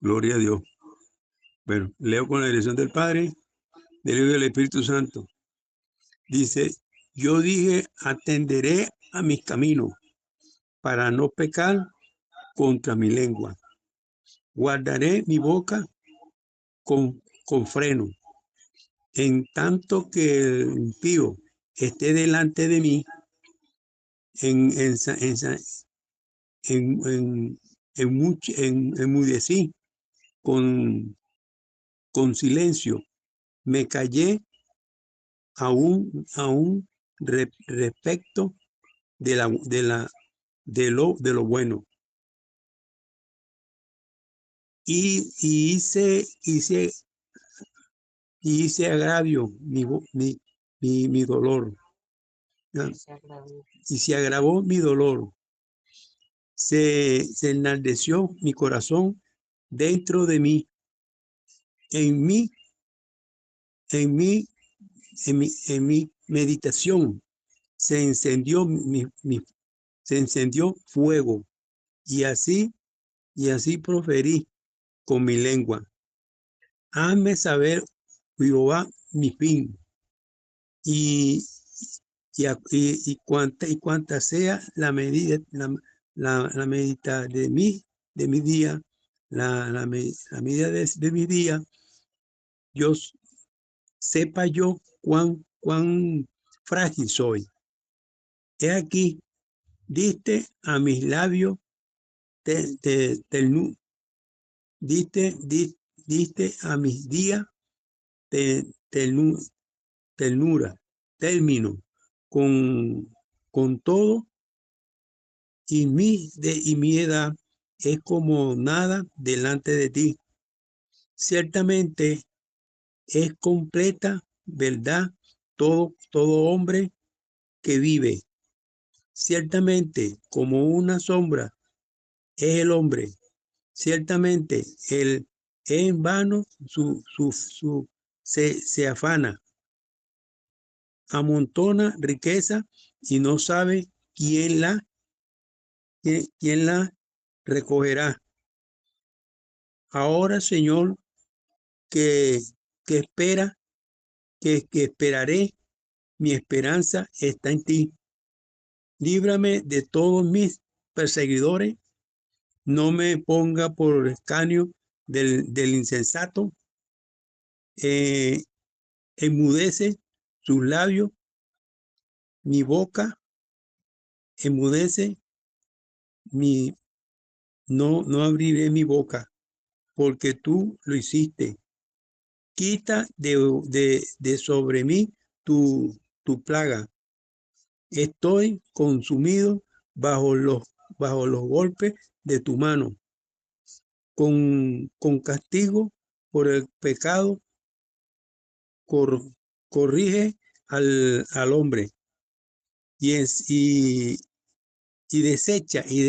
Gloria a Dios. Bueno, leo con la dirección del Padre, del Hijo y del Espíritu Santo. Dice, yo dije, atenderé a mis caminos para no pecar contra mi lengua. Guardaré mi boca con freno. En tanto que el impío esté delante de mí, enmudecí con silencio. Me callé aún respecto de lo bueno. Y hice agravio mi dolor. Y se agravó mi dolor. Se enardeció mi corazón dentro de mí. En mi meditación se encendió fuego, y así proferí con mi lengua. Hazme saber, Jehová, mi fin, y cuanta sea la medida, la medida de mi día, la medida de mi día, yo sepa yo cuán frágil soy. He aquí, diste a mis labios diste a mis días ternura, término, con todo, y mi edad es como nada delante de ti. Ciertamente es completa verdad todo hombre que vive. Ciertamente como una sombra es el hombre. Ciertamente es en vano se afana, amontona riqueza y no sabe quién la recogerá. Ahora, Señor, que espera, que esperaré, mi esperanza está en ti. Líbrame de todos mis perseguidores, no me ponga por escarnio del insensato. Enmudece sus labios, mi boca enmudece, no abriré mi boca, porque tú lo hiciste. Quita de sobre mí tu plaga. Estoy consumido bajo los golpes de tu mano. Con castigo por el pecado, corrige al hombre, y desecha y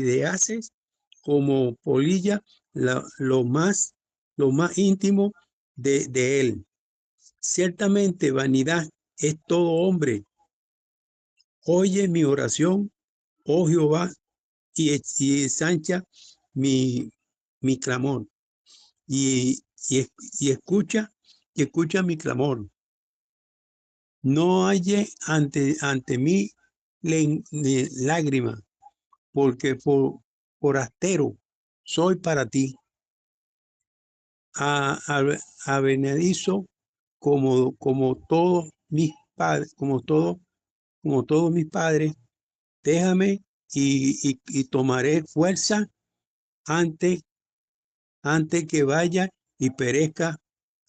deshaces como polilla lo más íntimo de él. Ciertamente vanidad es todo hombre. Oye mi oración, oh Jehová, y ensancha mi clamor, y escucha mi clamor. No halle ante mí lágrima, porque por astero soy para ti. Avenedizo como todos mis padres, como todos mis padres. Déjame y tomaré fuerza antes que vaya y perezca.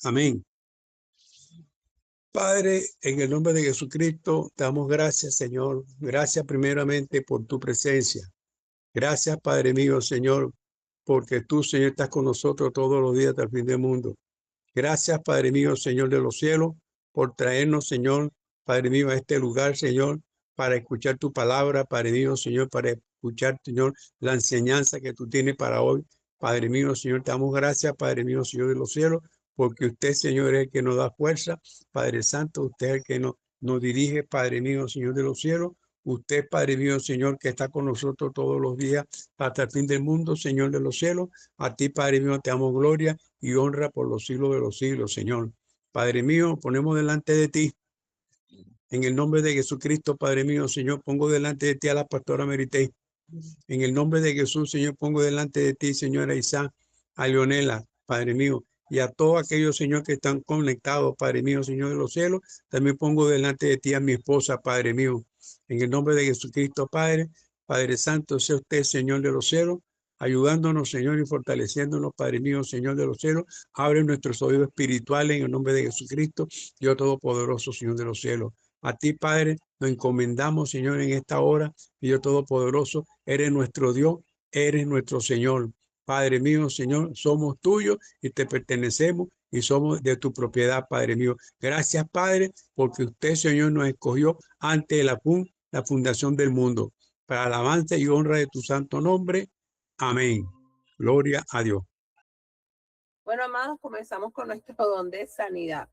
Amén. Padre, en el nombre de Jesucristo, te damos gracias, Señor. Gracias primeramente por tu presencia. Gracias, Padre mío, Señor, porque tú, Señor, estás con nosotros todos los días hasta el fin del mundo. Gracias, Padre mío, Señor de los cielos, por traernos, Señor, Padre mío, a este lugar, Señor, para escuchar tu palabra, Padre mío, Señor, para escuchar, Señor, la enseñanza que tú tienes para hoy. Padre mío, Señor, te damos gracias, Padre mío, Señor de los cielos, porque usted, Señor, es el que nos da fuerza. Padre Santo, usted es el que nos dirige, Padre mío, Señor de los cielos. Usted, Padre mío, Señor, que está con nosotros todos los días hasta el fin del mundo, Señor de los cielos. A ti, Padre mío, te damos gloria y honra por los siglos de los siglos, Señor. Padre mío, ponemos delante de ti, en el nombre de Jesucristo, Padre mío, Señor, pongo delante de ti a la pastora Merité. En el nombre de Jesús, Señor, pongo delante de ti, señora Isa, a Leonela, Padre mío, y a todos aquellos, Señor, que están conectados, Padre mío, Señor de los cielos. También pongo delante de ti a mi esposa, Padre mío. En el nombre de Jesucristo, Padre, Padre Santo, sea usted, Señor de los cielos, ayudándonos, Señor, y fortaleciéndonos, Padre mío, Señor de los cielos. Abre nuestros oídos espirituales en el nombre de Jesucristo, Dios Todopoderoso, Señor de los cielos. A ti, Padre, nos encomendamos, Señor, en esta hora. Dios Todopoderoso, eres nuestro Dios, eres nuestro Señor. Padre mío, Señor, somos tuyos y te pertenecemos y somos de tu propiedad, Padre mío. Gracias, Padre, porque usted, Señor, nos escogió antes de la fundación del mundo, para alabanza y honra de tu santo nombre. Amén. Gloria a Dios. Bueno, amados, comenzamos con nuestro don de sanidad.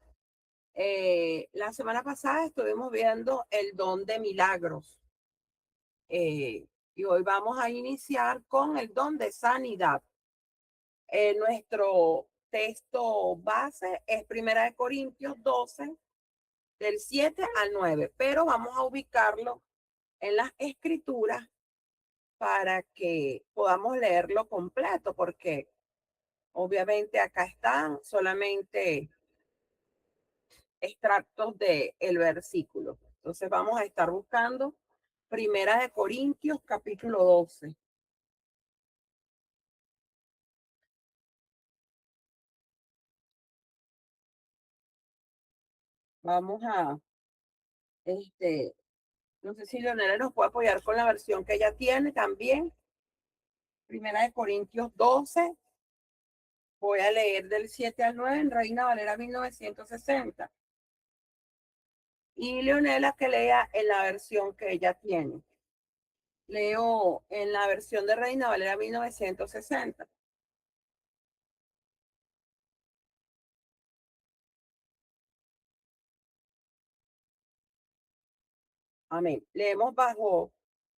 La semana pasada estuvimos viendo el don de milagros. Y hoy vamos a iniciar con el don de sanidad. Nuestro texto base es 1 Corintios 12, del 7 al 9, pero vamos a ubicarlo en las escrituras para que podamos leerlo completo, porque obviamente acá están solamente extractos del versículo. Entonces vamos a estar buscando 1 Corintios capítulo 12. Vamos a, no sé si Leonela nos puede apoyar con la versión que ella tiene también. 1 Corintios 12. Voy a leer del 7 al 9 en Reina Valera 1960. Y Leonela que lea en la versión que ella tiene. Leo en la versión de Reina Valera 1960. Amén. Leemos bajo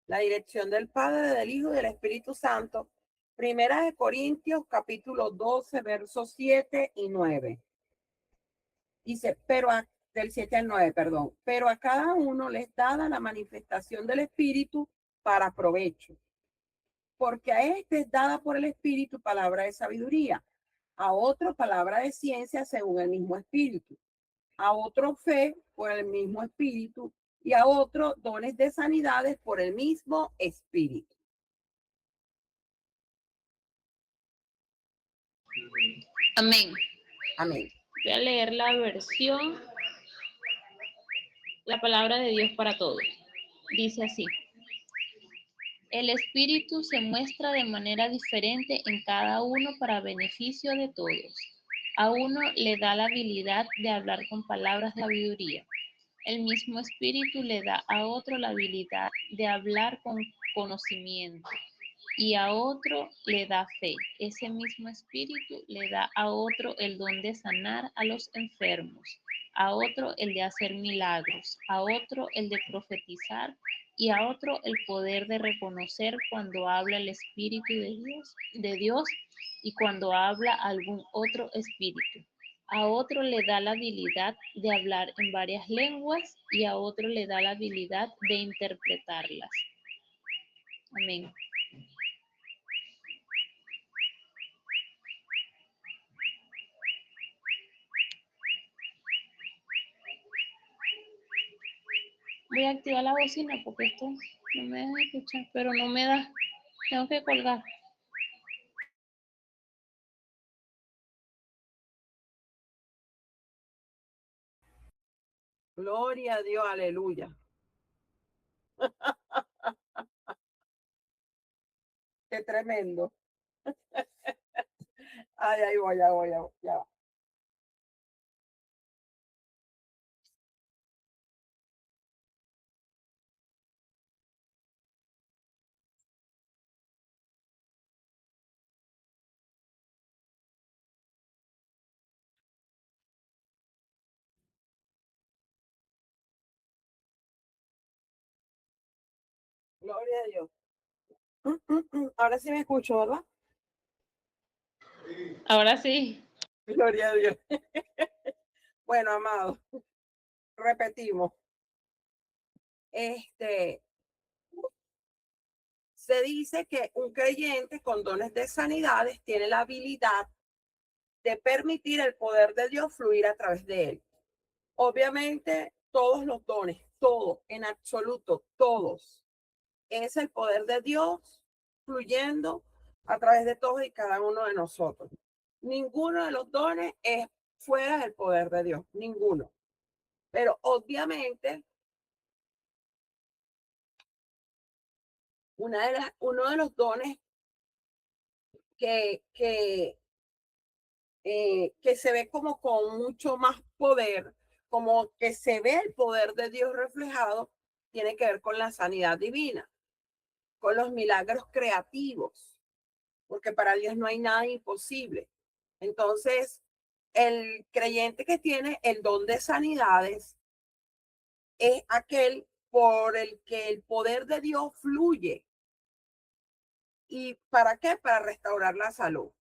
la dirección del Padre, del Hijo y del Espíritu Santo. 1 Corintios capítulo 12, versos 7 y 9. Dice, del 7 al 9, perdón. Pero a cada uno les dada la manifestación del Espíritu para provecho. Porque a este es dada por el Espíritu palabra de sabiduría, a otro palabra de ciencia según el mismo Espíritu, a otro fe por el mismo Espíritu y a otro dones de sanidades por el mismo Espíritu. Amén. Amén. Voy a leer la versión, la palabra de Dios para todos. Dice así: el Espíritu se muestra de manera diferente en cada uno para beneficio de todos. A uno le da la habilidad de hablar con palabras de sabiduría. El mismo Espíritu le da a otro la habilidad de hablar con conocimiento. Y a otro le da fe. Ese mismo Espíritu le da a otro el don de sanar a los enfermos, a otro el de hacer milagros, a otro el de profetizar y a otro el poder de reconocer cuando habla el Espíritu de Dios y cuando habla algún otro espíritu. A otro le da la habilidad de hablar en varias lenguas y a otro le da la habilidad de interpretarlas. Amén. Voy a activar la bocina porque esto no me deja escuchar, pero no me da. Tengo que colgar. Gloria a Dios, aleluya. Qué tremendo. Ay, ahí voy, ya voy, ya va. Gloria a Dios. Ahora sí me escucho, ¿verdad? Ahora sí. Gloria a Dios. Bueno, amados, repetimos. Se dice que un creyente con dones de sanidades tiene la habilidad de permitir el poder de Dios fluir a través de él. Obviamente, todos los dones, todos, en absoluto, todos, es el poder de Dios fluyendo a través de todos y cada uno de nosotros. Ninguno de los dones es fuera del poder de Dios, ninguno. Pero obviamente, uno de los dones que se ve como con mucho más poder, como que se ve el poder de Dios reflejado, tiene que ver con la sanidad divina, con los milagros creativos, porque para Dios no hay nada imposible. Entonces, el creyente que tiene el don de sanidades es aquel por el que el poder de Dios fluye. ¿Y para qué? Para restaurar la salud.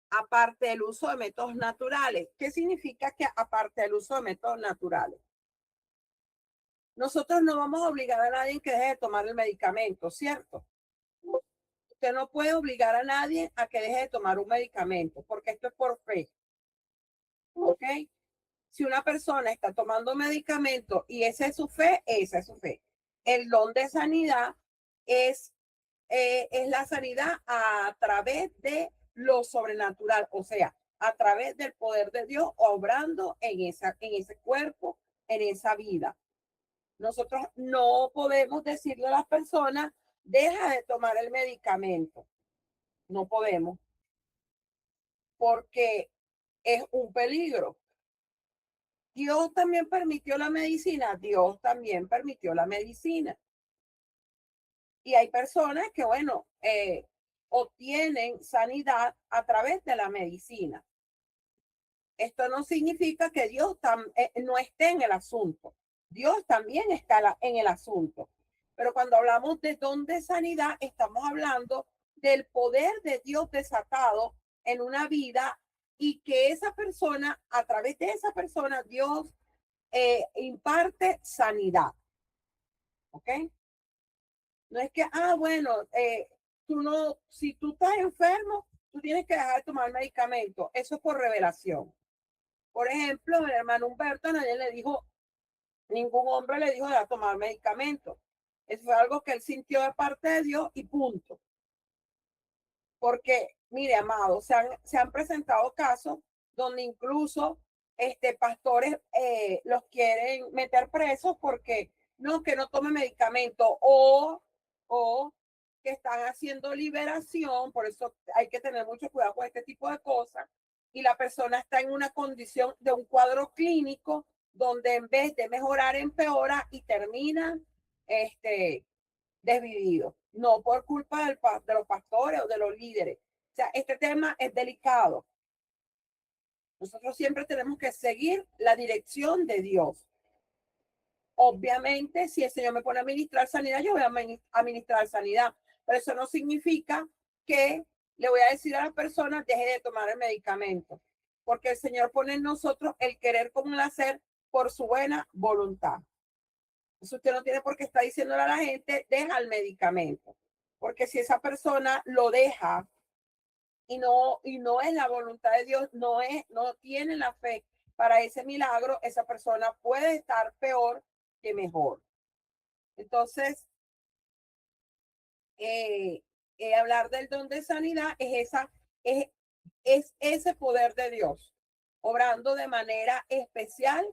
Aparte del uso de métodos naturales. ¿Qué significa que aparte del uso de métodos naturales? Nosotros no vamos a obligar a nadie que deje de tomar el medicamento, ¿cierto? Usted no puede obligar a nadie a que deje de tomar un medicamento, porque esto es por fe. ¿Ok? Si una persona está tomando medicamento y esa es su fe, esa es su fe. El don de sanidad es la sanidad a través de lo sobrenatural, o sea, a través del poder de Dios obrando en ese cuerpo, en esa vida. Nosotros no podemos decirle a las personas, deja de tomar el medicamento. No podemos, porque es un peligro. Dios también permitió la medicina, Dios también permitió la medicina. Y hay personas que, bueno, obtienen sanidad a través de la medicina. Esto no significa que Dios no esté en el asunto. Dios también está en el asunto. Pero cuando hablamos de don de sanidad, estamos hablando del poder de Dios desatado en una vida y que esa persona, a través de esa persona, Dios imparte sanidad. ¿Ok? No es que, bueno, si tú estás enfermo, tú tienes que dejar de tomar medicamento. Eso es por revelación. Por ejemplo, el hermano Humberto, nadie le dijo, ningún hombre le dijo de tomar medicamento. Eso fue algo que él sintió de parte de Dios y punto. Porque, mire, amado, se han presentado casos donde incluso pastores los quieren meter presos porque no, que no tome medicamento o que están haciendo liberación. Por eso hay que tener mucho cuidado con este tipo de cosas. Y la persona está en una condición de un cuadro clínico donde en vez de mejorar empeora y termina desvivido, no por culpa de los pastores o de los líderes. O sea, este tema es delicado. Nosotros siempre tenemos que seguir la dirección de Dios. Obviamente, si el Señor me pone a ministrar sanidad, yo voy a ministrar sanidad, pero eso no significa que le voy a decir a la persona deje de tomar el medicamento, porque el Señor pone en nosotros el querer como el hacer por su buena voluntad. Entonces usted no tiene por qué estar diciéndole a la gente, deja el medicamento. Porque si esa persona lo deja y no es la voluntad de Dios, no tiene la fe para ese milagro, esa persona puede estar peor que mejor. Entonces, hablar del don de sanidad es ese poder de Dios, obrando de manera especial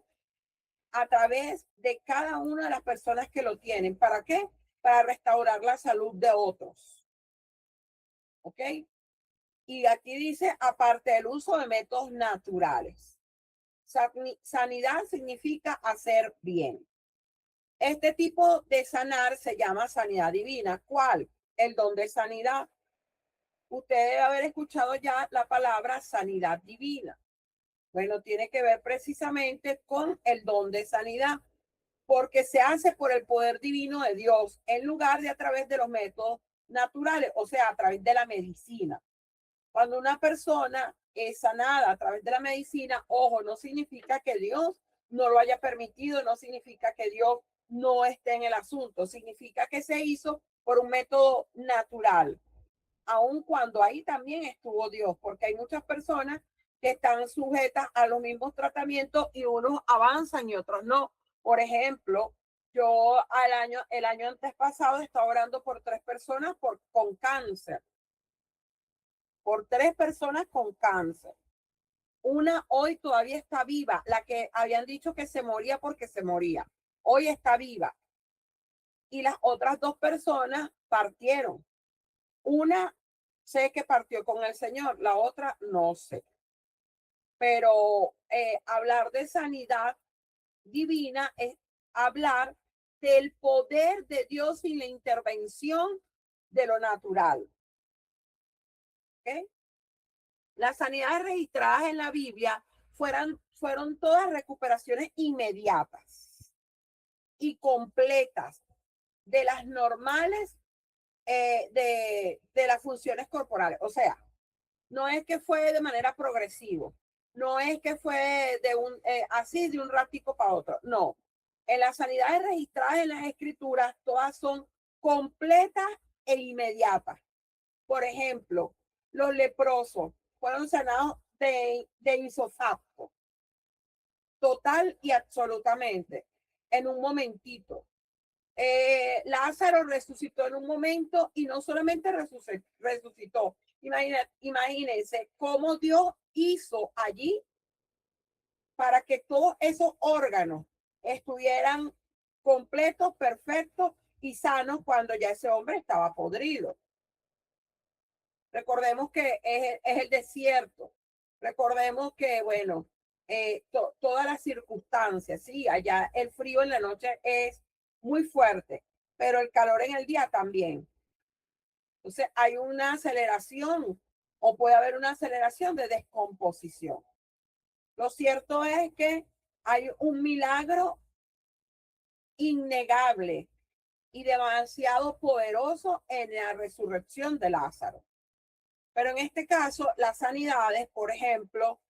a través de cada una de las personas que lo tienen. ¿Para qué? Para restaurar la salud de otros. ¿Ok? Y aquí dice, aparte del uso de métodos naturales. Sanidad significa hacer bien. Este tipo de sanar se llama sanidad divina. ¿Cuál? El don de sanidad. Usted debe haber escuchado ya la palabra sanidad divina. Bueno, tiene que ver precisamente con el don de sanidad. porque se hace por el poder divino de Dios en lugar de a través de los métodos naturales, o sea, a través de la medicina. Cuando una persona es sanada a través de la medicina, ojo, no significa que Dios no lo haya permitido, no significa que Dios no esté en el asunto, significa que se hizo por un método natural, aun cuando ahí también estuvo Dios, porque hay muchas personas que están sujetas a los mismos tratamientos y unos avanzan y otros no. Por ejemplo, yo el año antes pasado estaba orando por 3 personas con cáncer, por 3 personas con cáncer. Una hoy todavía está viva, la que habían dicho que se moría porque se moría. Hoy está viva. Y las otras 2 personas partieron. Una sé que partió con el Señor, la otra no sé. Pero hablar de sanidad divina es hablar del poder de Dios sin la intervención de lo natural. ¿Okay? Las sanidades registradas en la Biblia fueron todas recuperaciones inmediatas y completas de las normales de las funciones corporales. O sea, no es que fue de manera progresiva, no es que fue de así de un ratico para otro, no. En las sanidades registradas en las escrituras, todas son completas e inmediatas. Por ejemplo, los leprosos fueron sanados de isofacto, total y absolutamente, en un momentito. Lázaro resucitó en un momento y no solamente resucitó. Imagínense cómo Dios hizo allí para que todos esos órganos estuvieran completos, perfectos y sanos cuando ya ese hombre estaba podrido. Recordemos que es el desierto. Recordemos que, bueno, todas las circunstancias, sí, allá el frío en la noche es muy fuerte, pero el calor en el día también. Entonces hay una aceleración o puede haber una aceleración de descomposición. Lo cierto es que hay un milagro innegable y demasiado poderoso en la resurrección de Lázaro. Pero en este caso, las sanidades, por ejemplo,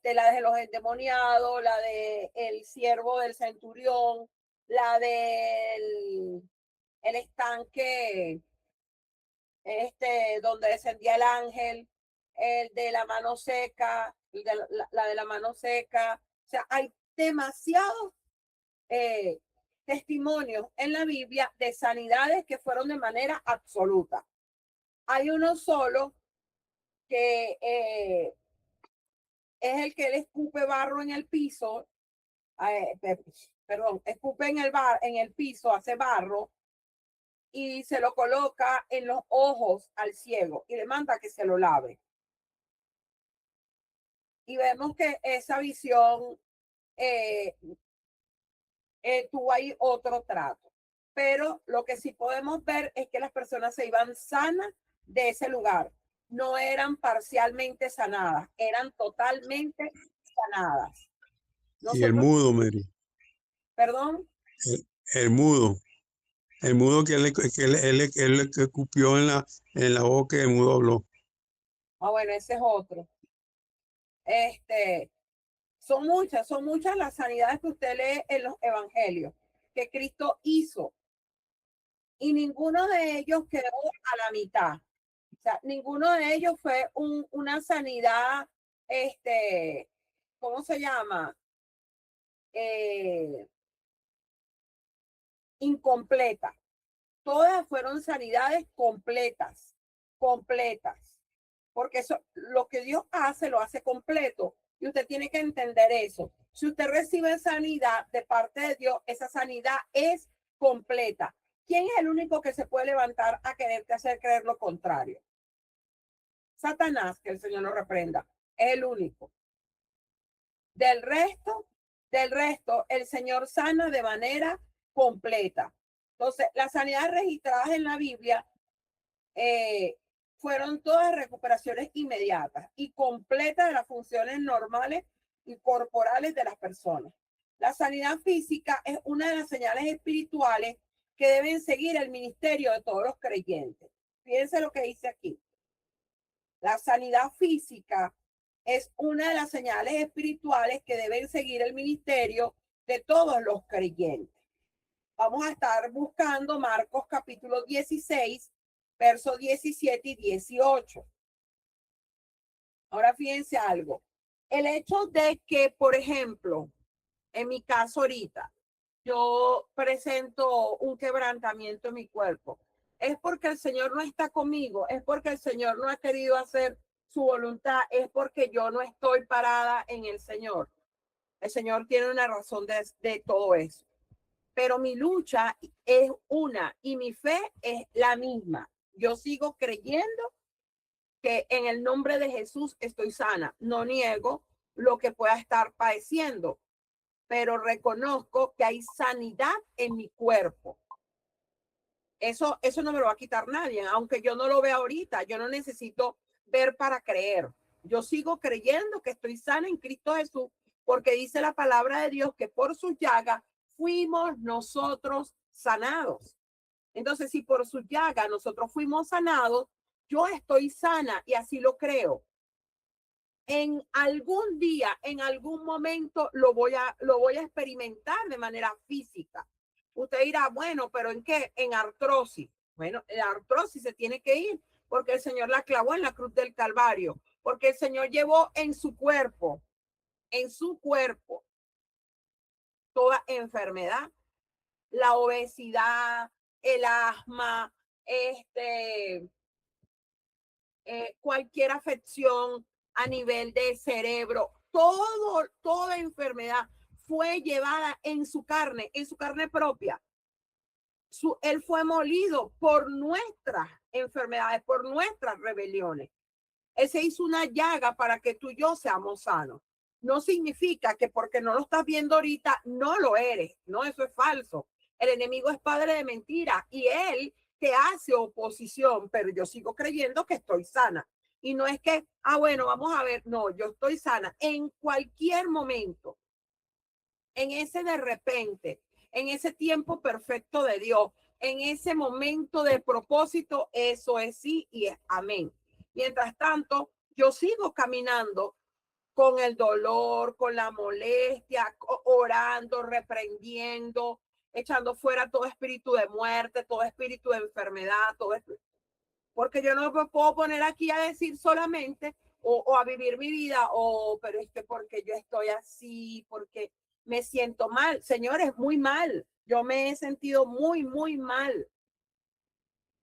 la de los endemoniados, la de el siervo del centurión, la del el estanque, donde descendía el ángel, el de la mano seca, la de la mano seca. O sea, hay demasiados testimonios en la Biblia de sanidades que fueron de manera absoluta. Hay uno solo que es el que le escupe barro en el piso, perdón, escupe en el piso, hace barro y se lo coloca en los ojos al ciego y le manda que se lo lave. Y vemos que esa visión tuvo ahí otro trato. Pero lo que sí podemos ver es que las personas se iban sanas de ese lugar. No eran parcialmente sanadas, eran totalmente sanadas. Y el mudo, Mary. Perdón. El mudo. El mudo que él escupió en la boca y el mudo habló. Ah, bueno, ese es otro. Son muchas las sanidades que usted lee en los evangelios que Cristo hizo. Y ninguno de ellos quedó a la mitad. O sea, ninguno de ellos fue una sanidad, ¿cómo se llama? Incompleta. Todas fueron sanidades completas, porque eso, lo que Dios hace, lo hace completo. Y usted tiene que entender eso. Si usted recibe sanidad de parte de Dios, esa sanidad es completa. ¿Quién es el único que se puede levantar a quererte hacer creer lo contrario? Satanás, que el Señor lo reprenda, es el único. Del resto, el Señor sana de manera completa. Entonces, las sanidades registradas en la Biblia fueron todas recuperaciones inmediatas y completas de las funciones normales y corporales de las personas. La sanidad física es una de las señales espirituales que deben seguir el ministerio de todos los creyentes. Fíjense lo que dice aquí. La sanidad física es una de las señales espirituales que deben seguir el ministerio de todos los creyentes. Vamos a estar buscando Marcos capítulo 16, versos 17 y 18. Ahora fíjense algo. El hecho de que, por ejemplo, en mi caso ahorita, yo presento un quebrantamiento en mi cuerpo, es porque el Señor no está conmigo, es porque el Señor no ha querido hacer su voluntad, es porque yo no estoy parada en el Señor. El Señor tiene una razón de todo eso. Pero mi lucha es una y mi fe es la misma. Yo sigo creyendo que en el nombre de Jesús estoy sana. No niego lo que pueda estar padeciendo, pero reconozco que hay sanidad en mi cuerpo. Eso no me lo va a quitar nadie, aunque yo no lo vea ahorita. Yo no necesito ver para creer. Yo sigo creyendo que estoy sana en Cristo Jesús, porque dice la palabra de Dios que por sus llagas fuimos nosotros sanados. Entonces, si por su llaga nosotros fuimos sanados, yo estoy sana y así lo creo. En algún día, en algún momento lo voy a experimentar de manera física. Usted dirá, bueno, pero ¿en qué? En artrosis. Bueno, la artrosis se tiene que ir porque el Señor la clavó en la cruz del Calvario, porque el Señor llevó en su cuerpo, toda enfermedad, la obesidad, el asma, cualquier afección a nivel de cerebro, toda enfermedad fue llevada en su carne propia. Él fue molido por nuestras enfermedades, por nuestras rebeliones. Él se hizo una llaga para que tú y yo seamos sanos. No significa que porque no lo estás viendo ahorita, no lo eres. No, eso es falso. El enemigo es padre de mentira y él te hace oposición, pero yo sigo creyendo que estoy sana. Y no es que, bueno, vamos a ver, no, yo estoy sana en cualquier momento, en ese de repente, en ese tiempo perfecto de Dios, en ese momento de propósito, eso es sí y es amén. Mientras tanto, yo sigo caminando con el dolor, con la molestia, orando, reprendiendo, echando fuera todo espíritu de muerte, todo espíritu de enfermedad, porque yo no me puedo poner aquí a decir solamente o a vivir mi vida, pero es que porque yo estoy así, porque me siento mal. Señores, muy mal. Yo me he sentido muy, muy mal.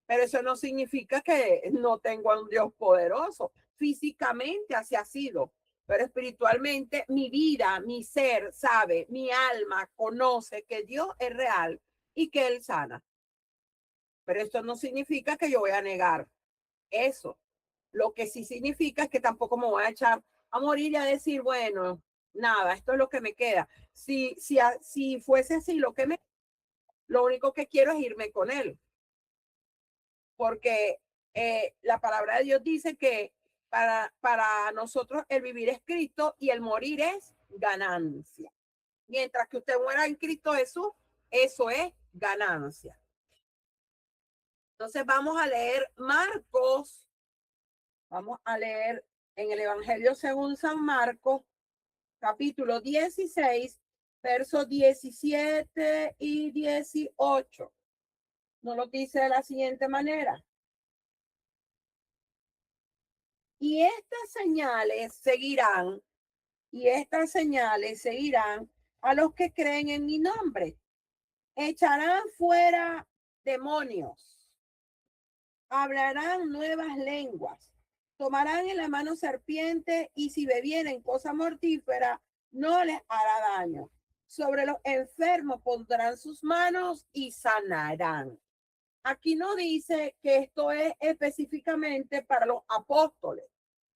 Pero eso no significa que no tengo a un Dios poderoso. Físicamente así ha sido, pero espiritualmente mi vida, mi ser sabe, mi alma conoce que Dios es real y que Él sana. Pero esto no significa que yo voy a negar eso. Lo que sí significa es que tampoco me voy a echar a morir y a decir, bueno, nada, esto es lo que me queda. Si fuese así lo único que quiero es irme con Él. Porque la palabra de Dios dice que para nosotros el vivir es Cristo y el morir es ganancia. Mientras que usted muera en Cristo Jesús, eso es ganancia. Entonces vamos a leer Marcos, vamos a leer en el Evangelio según San Marcos, capítulo 16, versos 17 y 18. Nos lo dice de la siguiente manera. Y estas señales seguirán a los que creen en mi nombre. Echarán fuera demonios, hablarán nuevas lenguas, tomarán en la mano serpiente y si bebieren cosa mortífera, no les hará daño. Sobre los enfermos pondrán sus manos y sanarán. Aquí no dice que esto es específicamente para los apóstoles.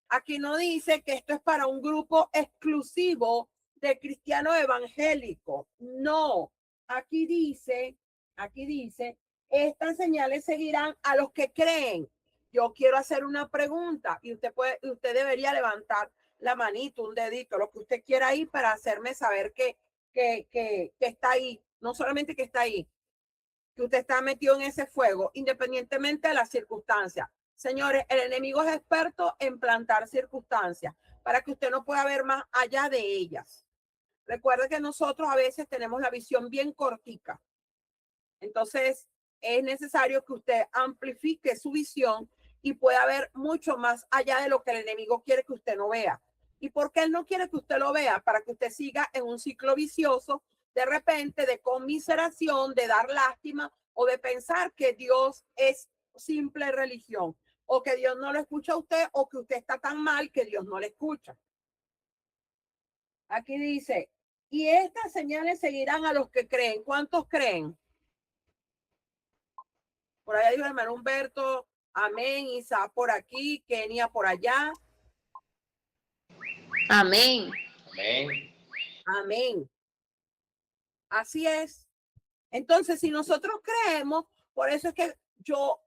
Aquí no dice que esto es para un grupo exclusivo de cristianos evangélicos. No, aquí dice, estas señales seguirán a los que creen. Yo quiero hacer una pregunta y usted debería levantar la manito, un dedito, lo que usted quiera ahí para hacerme saber que que está ahí, no solamente que está ahí, que usted está metido en ese fuego, independientemente de las circunstancias. Señores, el enemigo es experto en plantar circunstancias para que usted no pueda ver más allá de ellas. Recuerde que nosotros a veces tenemos la visión bien cortica. Entonces, es necesario que usted amplifique su visión y pueda ver mucho más allá de lo que el enemigo quiere que usted no vea. ¿Y por qué él no quiere que usted lo vea? Para que usted siga en un ciclo vicioso, de repente, de conmiseración, de dar lástima o de pensar que Dios es simple religión o que Dios no lo escucha a usted o que usted está tan mal que Dios no le escucha. Aquí dice, y estas señales seguirán a los que creen. ¿Cuántos creen? Por allá dijo el hermano Humberto, amén, Isa por aquí, Kenia por allá. Amén. Amén. Amén. Así es. Entonces, si nosotros creemos, por eso es que yo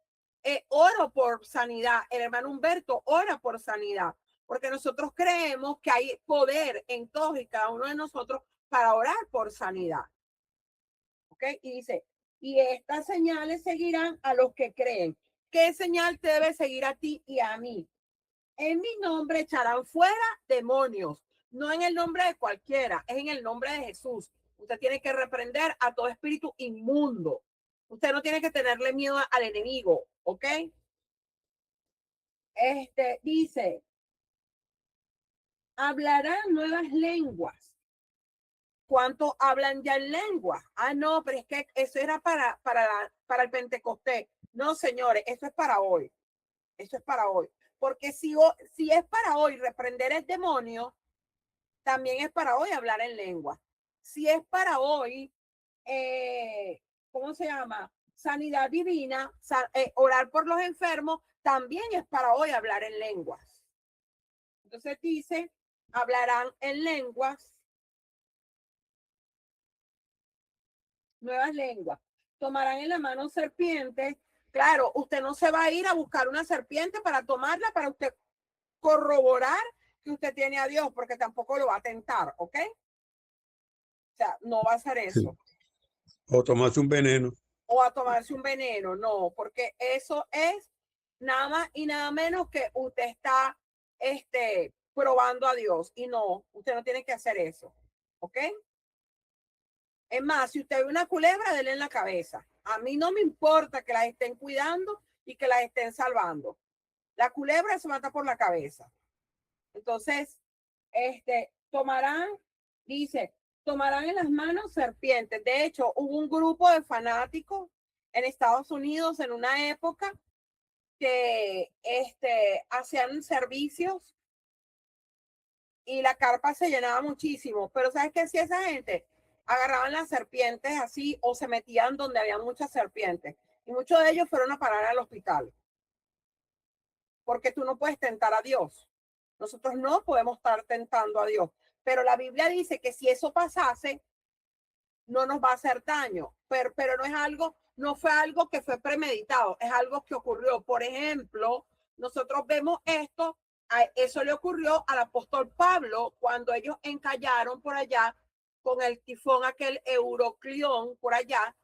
oro por sanidad. El hermano Humberto ora por sanidad, porque nosotros creemos que hay poder en todos y cada uno de nosotros para orar por sanidad. ¿Ok? Y dice, y estas señales seguirán a los que creen. ¿Qué señal te debe seguir a ti y a mí? En mi nombre echarán fuera demonios, no en el nombre de cualquiera, es en el nombre de Jesús. Usted tiene que reprender a todo espíritu inmundo. Usted no tiene que tenerle miedo al enemigo, ¿ok? Dice, hablarán nuevas lenguas. ¿Cuánto hablan ya en lengua? Ah, no, pero es que eso era para el Pentecostés. No, señores, eso es para hoy. Eso es para hoy. Porque si es para hoy reprender el demonio, también es para hoy hablar en lengua. Si es para hoy, ¿cómo se llama? Sanidad divina, orar por los enfermos, también es para hoy hablar en lenguas. Entonces dice, hablarán en lenguas, nuevas lenguas. Tomarán en la mano serpientes. Claro, usted no se va a ir a buscar una serpiente para tomarla, para usted corroborar que usted tiene a Dios, porque tampoco lo va a tentar, ¿ok? O sea, no va a hacer eso. O tomarse un veneno. O a tomarse un veneno, no, porque eso es nada más y nada menos que usted está probando a Dios y no, usted no tiene que hacer eso, ¿ok? Es más, si usted ve una culebra, dele en la cabeza. A mí no me importa que las estén cuidando y que las estén salvando. La culebra se mata por la cabeza. Entonces, tomarán, dice, tomarán en las manos serpientes. De hecho, hubo un grupo de fanáticos en Estados Unidos en una época que hacían servicios y la carpa se llenaba muchísimo. Pero ¿sabes qué hacía esa gente? Agarraban las serpientes así o se metían donde había muchas serpientes. Y muchos de ellos fueron a parar al hospital. Porque tú no puedes tentar a Dios. Nosotros no podemos estar tentando a Dios. Pero la Biblia dice que si eso pasase, no nos va a hacer daño. Pero no es algo, no fue algo que fue premeditado, es algo que ocurrió. Por ejemplo, nosotros vemos esto, eso le ocurrió al apóstol Pablo cuando ellos encallaron por allá con el tifón aquel Euroclión por allá,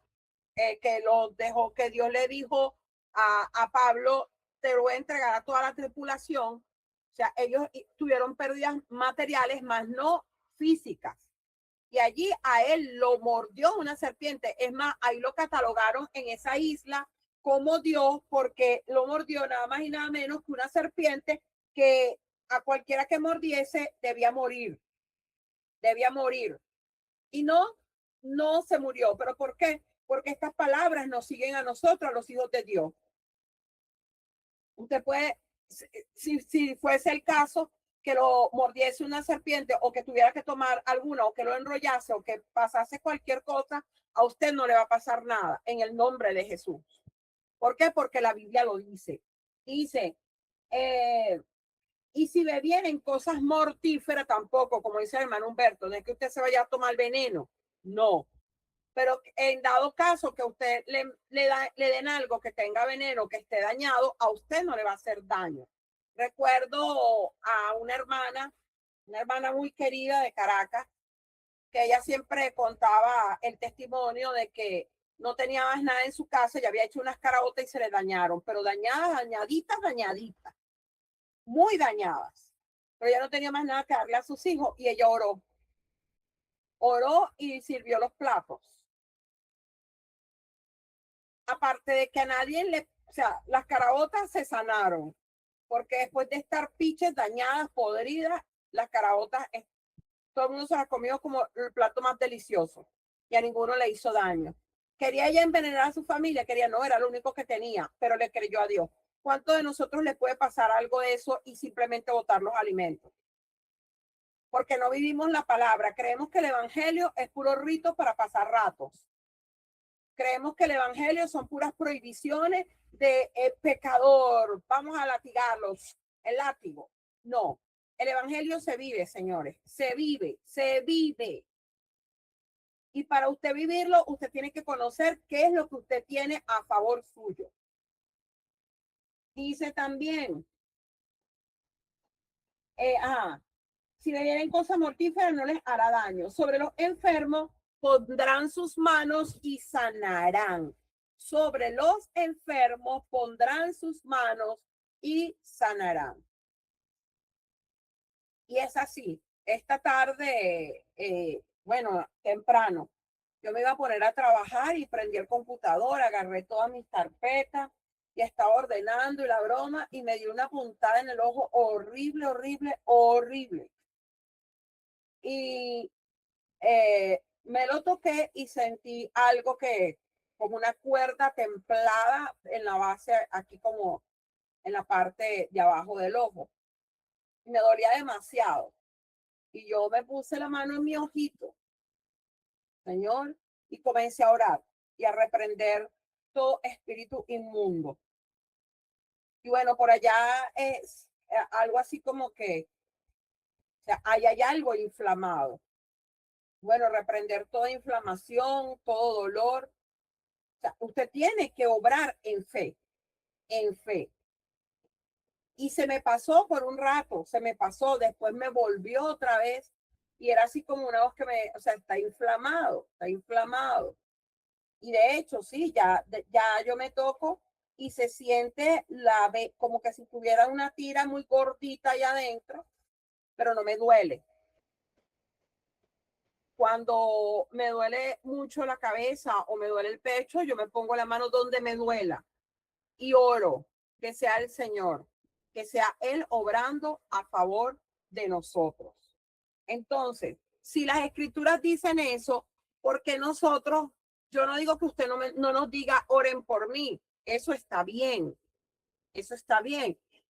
que lo dejó, que Dios le dijo a Pablo, te voy a entregar a toda la tripulación. O sea, ellos tuvieron pérdidas materiales, más no físicas. Y allí a él lo mordió una serpiente. Es más, ahí lo catalogaron en esa isla como Dios, porque lo mordió nada más y nada menos que una serpiente que a cualquiera que mordiese debía morir. Debía morir. Y no se murió. ¿Pero por qué? Porque estas palabras nos siguen a nosotros, a los hijos de Dios. Usted puede, si fuese el caso, que lo mordiese una serpiente o que tuviera que tomar alguna o que lo enrollase o que pasase cualquier cosa, a usted no le va a pasar nada en el nombre de Jesús. ¿Por qué? Porque la Biblia lo dice. Dice, y si bebieren cosas mortíferas tampoco, como dice el hermano Humberto, no es que usted se vaya a tomar veneno, no. Pero en dado caso que usted le den algo que tenga veneno, que esté dañado, a usted no le va a hacer daño. Recuerdo a una hermana muy querida de Caracas, que ella siempre contaba el testimonio de que no tenía más nada en su casa, ya había hecho unas caraotas y se le dañaron, pero dañadas, dañaditas, muy dañadas. Pero ya no tenía más nada que darle a sus hijos y ella oró y sirvió los platos. Aparte de que a nadie o sea, las caraotas se sanaron, porque después de estar piches dañadas, podridas, las caraotas, todo el mundo se las comió como el plato más delicioso y a ninguno le hizo daño. Quería ella envenenar a su familia, no, era lo único que tenía, pero le creyó a Dios. ¿Cuánto de nosotros le puede pasar algo de eso y simplemente botar los alimentos? Porque no vivimos la palabra. Creemos que el evangelio es puro rito para pasar ratos. Creemos que el evangelio son puras prohibiciones de pecador. Vamos a latigarlos. El látigo. No. El evangelio se vive, señores. Se vive. Y para usted vivirlo, usted tiene que conocer qué es lo que usted tiene a favor suyo. Dice también, si bebieren cosas mortíferas no les hará daño. Sobre los enfermos pondrán sus manos y sanarán. Sobre los enfermos pondrán sus manos y sanarán. Y es así. Esta tarde, bueno, temprano, yo me iba a poner a trabajar y prendí el computador, agarré todas mis carpetas y estaba ordenando y la broma y me dio una puntada en el ojo horrible, horrible, horrible. Y me lo toqué y sentí algo que, como una cuerda templada en la base, aquí como en la parte de abajo del ojo. Me dolía demasiado. Y yo me puse la mano en mi ojito, Señor, y comencé a orar y a reprender todo espíritu inmundo. Y bueno, por allá es algo así como que, o sea, hay algo inflamado. Bueno, reprender toda inflamación, todo dolor. O sea, usted tiene que obrar en fe, en fe. Y se me pasó por un rato, se me pasó, después me volvió otra vez y era así como una voz que o sea, está inflamado, está inflamado. Y de hecho, sí, ya yo me toco y se siente como que si tuviera una tira muy gordita allá adentro, pero no me duele. Cuando me duele mucho la cabeza o me duele el pecho, yo me pongo la mano donde me duela y oro que sea el Señor, que sea Él obrando a favor de nosotros. Entonces, si las escrituras dicen eso, ¿por qué nosotros? Yo no digo que usted no nos diga oren por mí, eso está bien,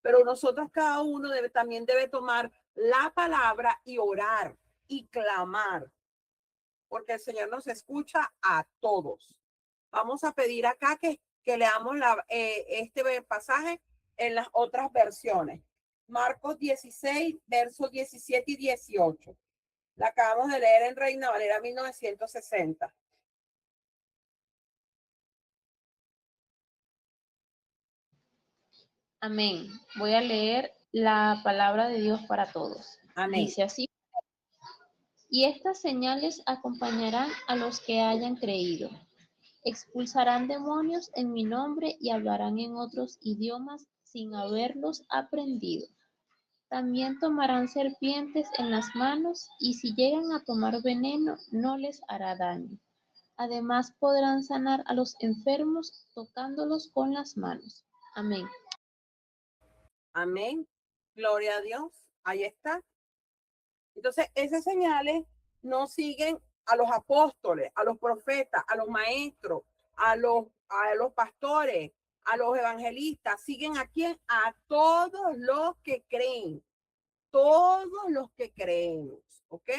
pero nosotros cada uno también debe tomar la palabra y orar y clamar, porque el Señor nos escucha a todos. Vamos a pedir acá que leamos este pasaje en las otras versiones. Marcos 16, versos 17 y 18. La acabamos de leer en Reina Valera 1960. Amén. Voy a leer la palabra de Dios para todos. Amén. Dice así. Y estas señales acompañarán a los que hayan creído. Expulsarán demonios en mi nombre y hablarán en otros idiomas sin haberlos aprendido. También tomarán serpientes en las manos y si llegan a tomar veneno no les hará daño. Además podrán sanar a los enfermos tocándolos con las manos. Amén. Amén. Gloria a Dios. Ahí está. Entonces, esas señales no siguen a los apóstoles, a los profetas, a los maestros, a los pastores, a los evangelistas. Siguen a quién? A todos los que creen. Todos los que creemos. ¿Ok?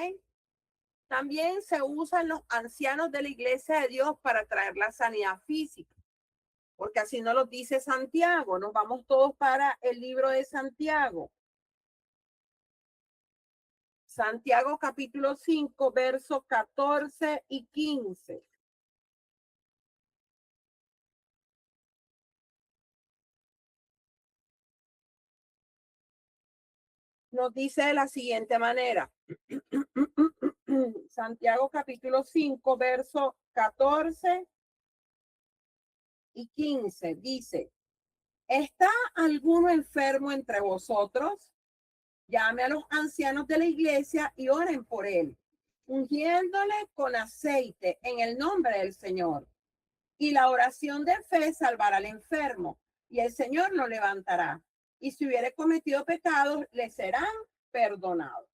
También se usan los ancianos de la iglesia de Dios para traer la sanidad física. Porque así nos lo dice Santiago. Nos vamos todos para el libro de Santiago. Santiago capítulo 5, versos 14 y 15. Nos dice de la siguiente manera. Santiago capítulo 5, verso 14 y 15. Dice, ¿está alguno enfermo entre vosotros? Llame a los ancianos de la iglesia y oren por él, ungiéndole con aceite en el nombre del Señor. Y la oración de fe salvará al enfermo, y el Señor lo levantará. Y si hubiere cometido pecados, le serán perdonados.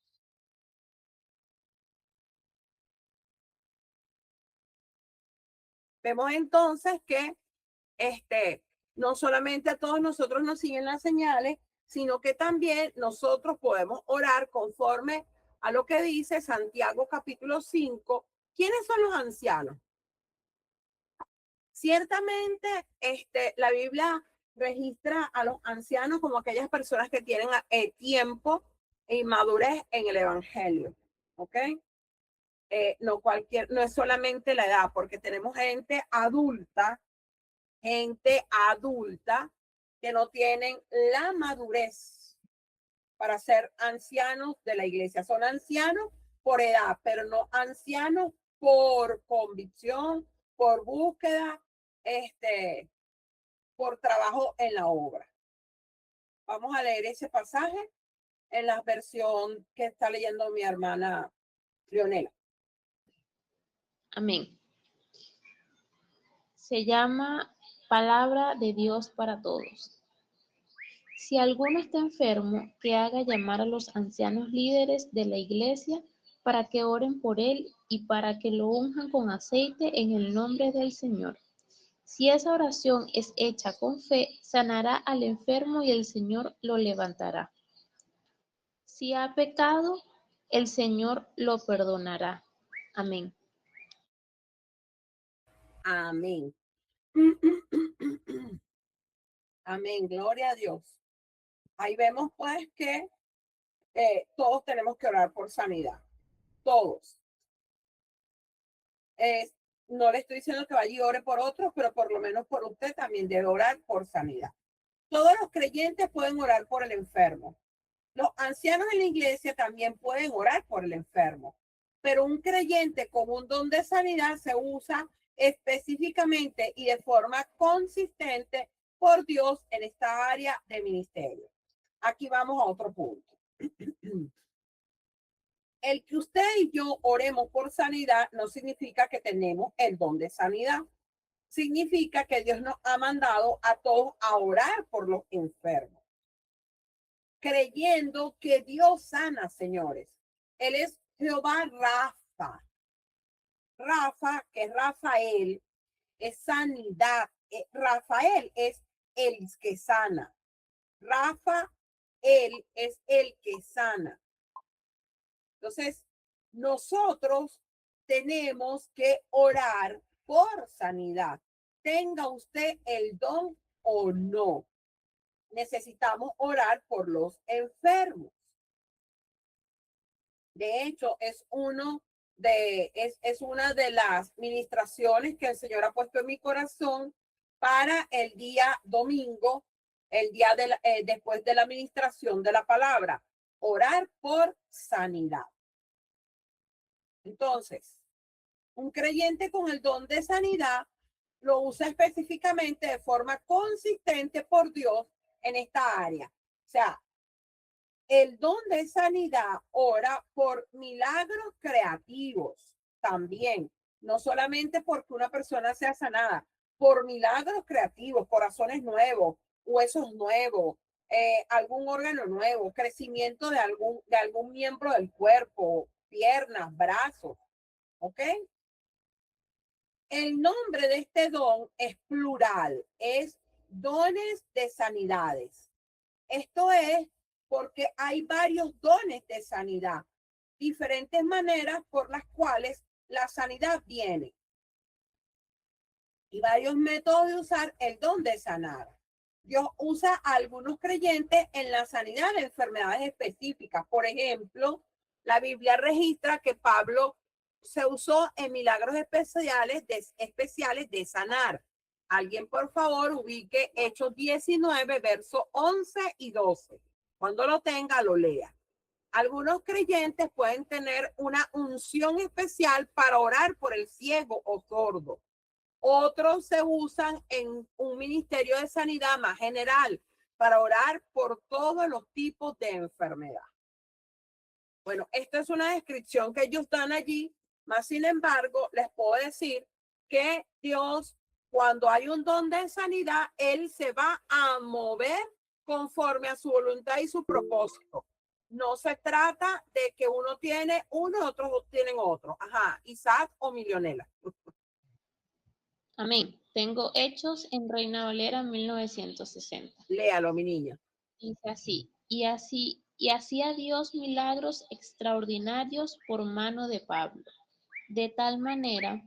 Vemos entonces que no solamente a todos nosotros nos siguen las señales, sino que también nosotros podemos orar conforme a lo que dice Santiago capítulo 5. ¿Quiénes son los ancianos? Ciertamente, la Biblia registra a los ancianos como aquellas personas que tienen tiempo y madurez en el evangelio, ¿ok? No es solamente la edad, porque tenemos gente adulta que no tienen la madurez para ser ancianos de la iglesia. Son ancianos por edad, pero no ancianos por convicción, por búsqueda, por trabajo en la obra. Vamos a leer ese pasaje en la versión que está leyendo mi hermana Leonela. Amén. Se llama Palabra de Dios para todos. Si alguno está enfermo, que haga llamar a los ancianos líderes de la iglesia para que oren por él y para que lo unjan con aceite en el nombre del Señor. Si esa oración es hecha con fe, sanará al enfermo y el Señor lo levantará. Si ha pecado, el Señor lo perdonará. Amén. Amén. Amén. Gloria a Dios. Ahí vemos pues que todos tenemos que orar por sanidad. Todos. No le estoy diciendo que vaya y ore por otros, pero por lo menos por usted también debe orar por sanidad. Todos los creyentes pueden orar por el enfermo. Los ancianos en la iglesia también pueden orar por el enfermo. Pero un creyente con un don de sanidad se usa específicamente y de forma consistente por Dios en esta área de ministerio. Aquí vamos a otro punto. El que usted y yo oremos por sanidad no significa que tenemos el don de sanidad. Significa que Dios nos ha mandado a todos a orar por los enfermos, creyendo que Dios sana, señores. Él es Jehová Rafa. Rafa, que es Rafael, es sanidad. Rafael es el que sana. Rafa, él es el que sana. Entonces, nosotros tenemos que orar por sanidad. Tenga usted el don o no. Necesitamos orar por los enfermos. De hecho, es una de las ministraciones que el Señor ha puesto en mi corazón para el día domingo, el día después de la ministración de la palabra, orar por sanidad. Entonces, un creyente con el don de sanidad lo usa específicamente de forma consistente por Dios en esta área. O sea, el don de sanidad ora por milagros creativos también, no solamente porque una persona sea sanada, por milagros creativos, corazones nuevos, huesos nuevos, algún órgano nuevo, crecimiento de algún miembro del cuerpo, piernas, brazos, ¿ok? El nombre de este don es plural, es dones de sanidades. Esto es porque hay varios dones de sanidad, diferentes maneras por las cuales la sanidad viene y varios métodos de usar el don de sanar. Dios usa a algunos creyentes en la sanidad de enfermedades específicas. Por ejemplo, la Biblia registra que Pablo se usó en milagros especiales de sanar. Alguien, por favor, ubique Hechos 19, versos 11 y 12. Cuando lo tenga, lo lea. Algunos creyentes pueden tener una unción especial para orar por el ciego o sordo. Otros se usan en un ministerio de sanidad más general para orar por todos los tipos de enfermedad. Bueno, esta es una descripción que ellos dan allí, más sin embargo, les puedo decir que Dios, cuando hay un don de sanidad, Él se va a mover conforme a su voluntad y su propósito. No se trata de que uno tiene uno y otros tienen otro. Ajá, Isaac o Milionela. Amén. Tengo Hechos en Reina Valera 1960. Léalo, mi niña. Dice así, y hacía Dios milagros extraordinarios por mano de Pablo, de tal manera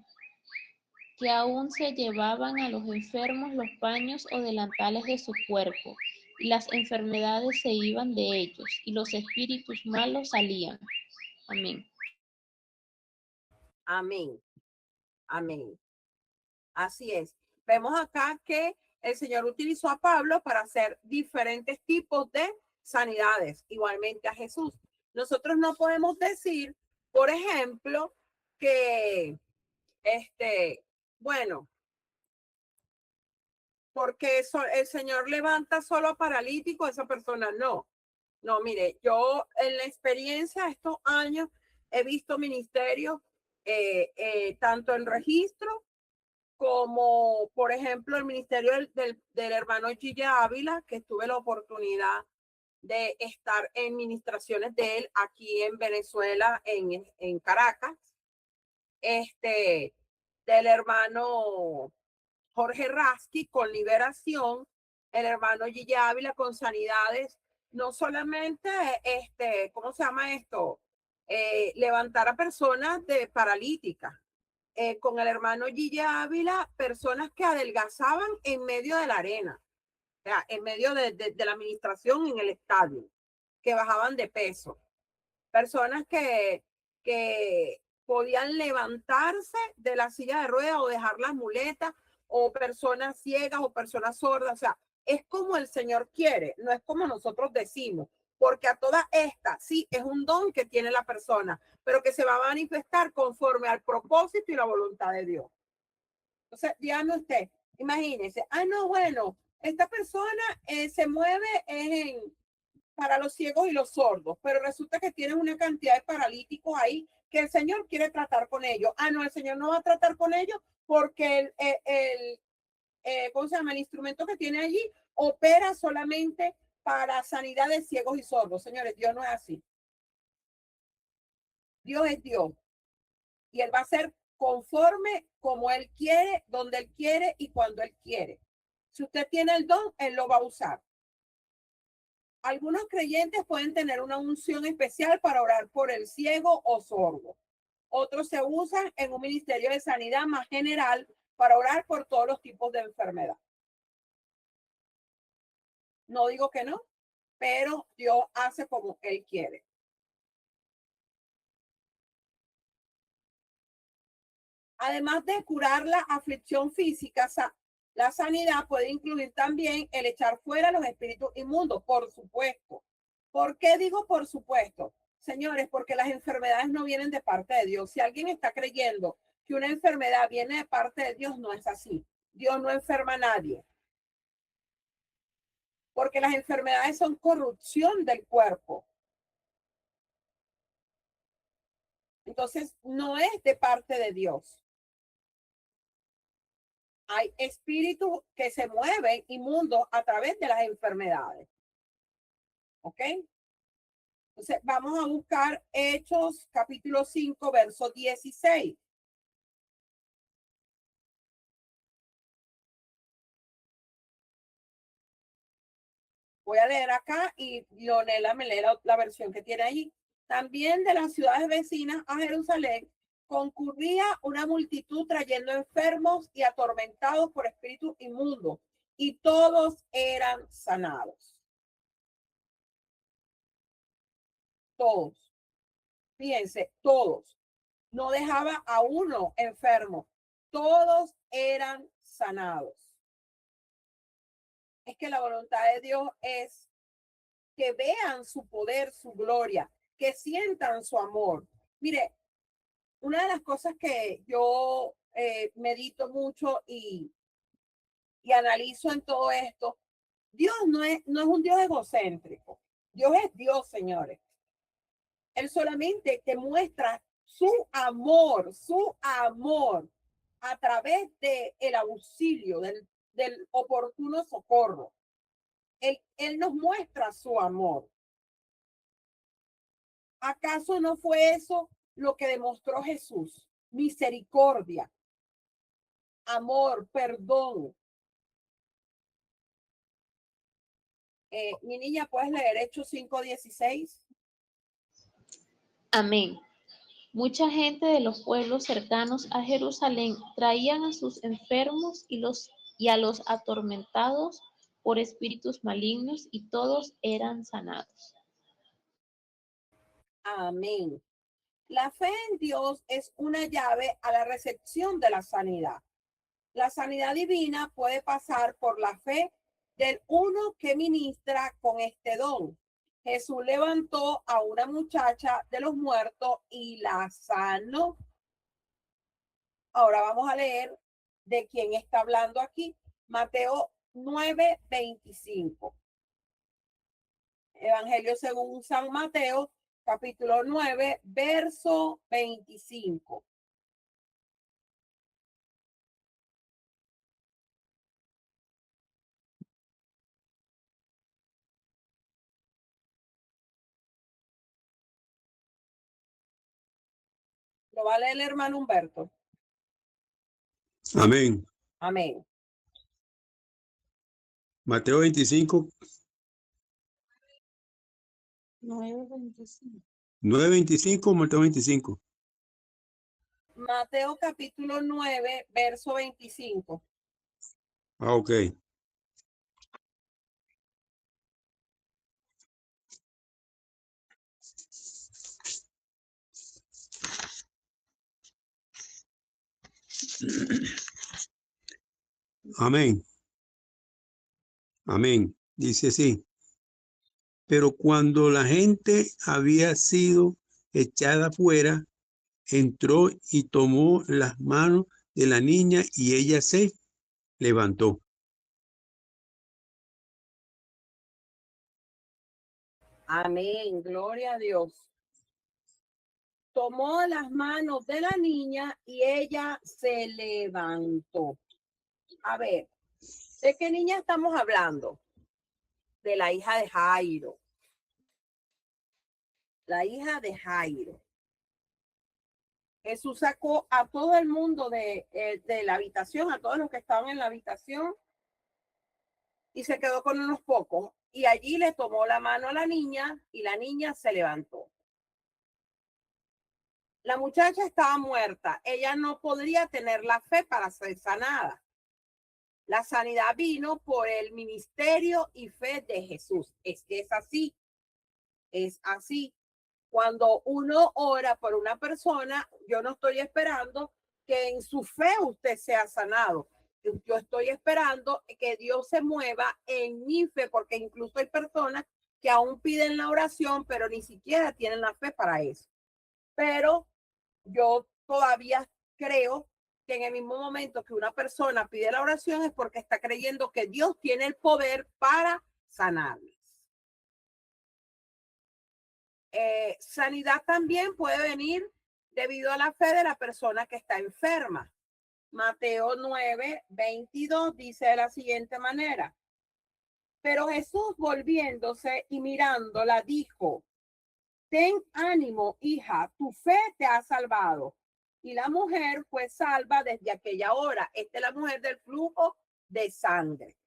que aún se llevaban a los enfermos los paños o delantales de su cuerpo, y las enfermedades se iban de ellos, y los espíritus malos salían. Amén. Amén. Amén. Así es. Vemos acá que el Señor utilizó a Pablo para hacer diferentes tipos de sanidades, igualmente a Jesús. Nosotros no podemos decir, por ejemplo, que bueno, porque el Señor levanta solo a paralítico, esa persona no. No, mire, yo en la experiencia de estos años he visto ministerios tanto en registro como, por ejemplo, el ministerio del hermano Gille Ávila, que tuve la oportunidad de estar en ministraciones de él aquí en Venezuela, en Caracas, del hermano Jorge Rasky con liberación, el hermano Gille Ávila con sanidades, no solamente, ¿cómo se llama esto? Levantar a personas de paralíticas. Con el hermano Gille Ávila, personas que adelgazaban en medio de la arena, o sea, en medio de la administración en el estadio, que bajaban de peso. Personas que podían levantarse de la silla de ruedas o dejar las muletas, o personas ciegas o personas sordas. O sea, es como el Señor quiere, no es como nosotros decimos, porque a todas estas, sí, es un don que tiene la persona, pero que se va a manifestar conforme al propósito y la voluntad de Dios. Entonces, dígame usted, imagínese, no, bueno, esta persona se mueve para los ciegos y los sordos, pero resulta que tienen una cantidad de paralíticos ahí que el Señor quiere tratar con ellos. No, el Señor no va a tratar con ellos porque ¿cómo se llama? El instrumento que tiene allí opera solamente para sanidad de ciegos y sordos. Señores, Dios no es así. Dios es Dios y Él va a ser conforme como Él quiere, donde Él quiere y cuando Él quiere. Si usted tiene el don, Él lo va a usar. Algunos creyentes pueden tener una unción especial para orar por el ciego o sordo. Otros se usan en un ministerio de sanidad más general para orar por todos los tipos de enfermedad. No digo que no, pero Dios hace como Él quiere. Además de curar la aflicción física, la sanidad puede incluir también el echar fuera los espíritus inmundos, por supuesto. ¿Por qué digo por supuesto? Señores, porque las enfermedades no vienen de parte de Dios. Si alguien está creyendo que una enfermedad viene de parte de Dios, no es así. Dios no enferma a nadie. Porque las enfermedades son corrupción del cuerpo. Entonces, no es de parte de Dios. Hay espíritus que se mueven inmundos a través de las enfermedades. ¿Ok? Entonces, vamos a buscar Hechos capítulo 5, verso 16. Voy a leer acá y Leonela me lee la versión que tiene ahí. También de las ciudades vecinas a Jerusalén concurría una multitud trayendo enfermos y atormentados por espíritus inmundos, y todos eran sanados. Todos. Fíjense, todos. No dejaba a uno enfermo. Todos eran sanados. Es que la voluntad de Dios es que vean su poder, su gloria, que sientan su amor. Mire, una de las cosas que yo medito mucho y analizo en todo esto, Dios no es un Dios egocéntrico. Dios es Dios, señores. Él solamente te muestra su amor a través del auxilio, del oportuno socorro. Él nos muestra su amor. ¿Acaso no fue eso lo que demostró Jesús? Misericordia, amor, perdón. Mi niña, ¿puedes leer Hechos 5:16? Amén. Mucha gente de los pueblos cercanos a Jerusalén traían a sus enfermos y a los atormentados por espíritus malignos, y todos eran sanados. Amén. La fe en Dios es una llave a la recepción de la sanidad. La sanidad divina puede pasar por la fe del uno que ministra con este don. Jesús levantó a una muchacha de los muertos y la sanó. Ahora vamos a leer de quién está hablando aquí. Mateo 9:25. Evangelio según San Mateo, capítulo 9, verso 25. Lo va a leer el hermano Humberto. Amén. Amén. Mateo 25, 9:25, Mateo 25. Mateo capítulo 9, verso 25. Ah, ok. Amén. Amén. Dice así. Pero cuando la gente había sido echada fuera, entró y tomó las manos de la niña y ella se levantó. Amén. Gloria a Dios. Tomó las manos de la niña y ella se levantó. A ver, ¿de qué niña estamos hablando? De la hija de Jairo. La hija de Jairo. Jesús sacó a todo el mundo de la habitación, a todos los que estaban en la habitación, y se quedó con unos pocos. Y allí le tomó la mano a la niña y la niña se levantó. La muchacha estaba muerta. Ella no podría tener la fe para ser sanada. La sanidad vino por el ministerio y fe de Jesús. Es que es así. Es así. Cuando uno ora por una persona, yo no estoy esperando que en su fe usted sea sanado. Yo estoy esperando que Dios se mueva en mi fe, porque incluso hay personas que aún piden la oración, pero ni siquiera tienen la fe para eso. Pero yo todavía creo que en el mismo momento que una persona pide la oración es porque está creyendo que Dios tiene el poder para sanarles. Sanidad también puede venir debido a la fe de la persona que está enferma. Mateo 9:22 dice de la siguiente manera. Pero Jesús, volviéndose y mirándola, dijo: ten ánimo, hija, tu fe te ha salvado. Y la mujer fue salva desde aquella hora. Esta es la mujer del flujo de sangre.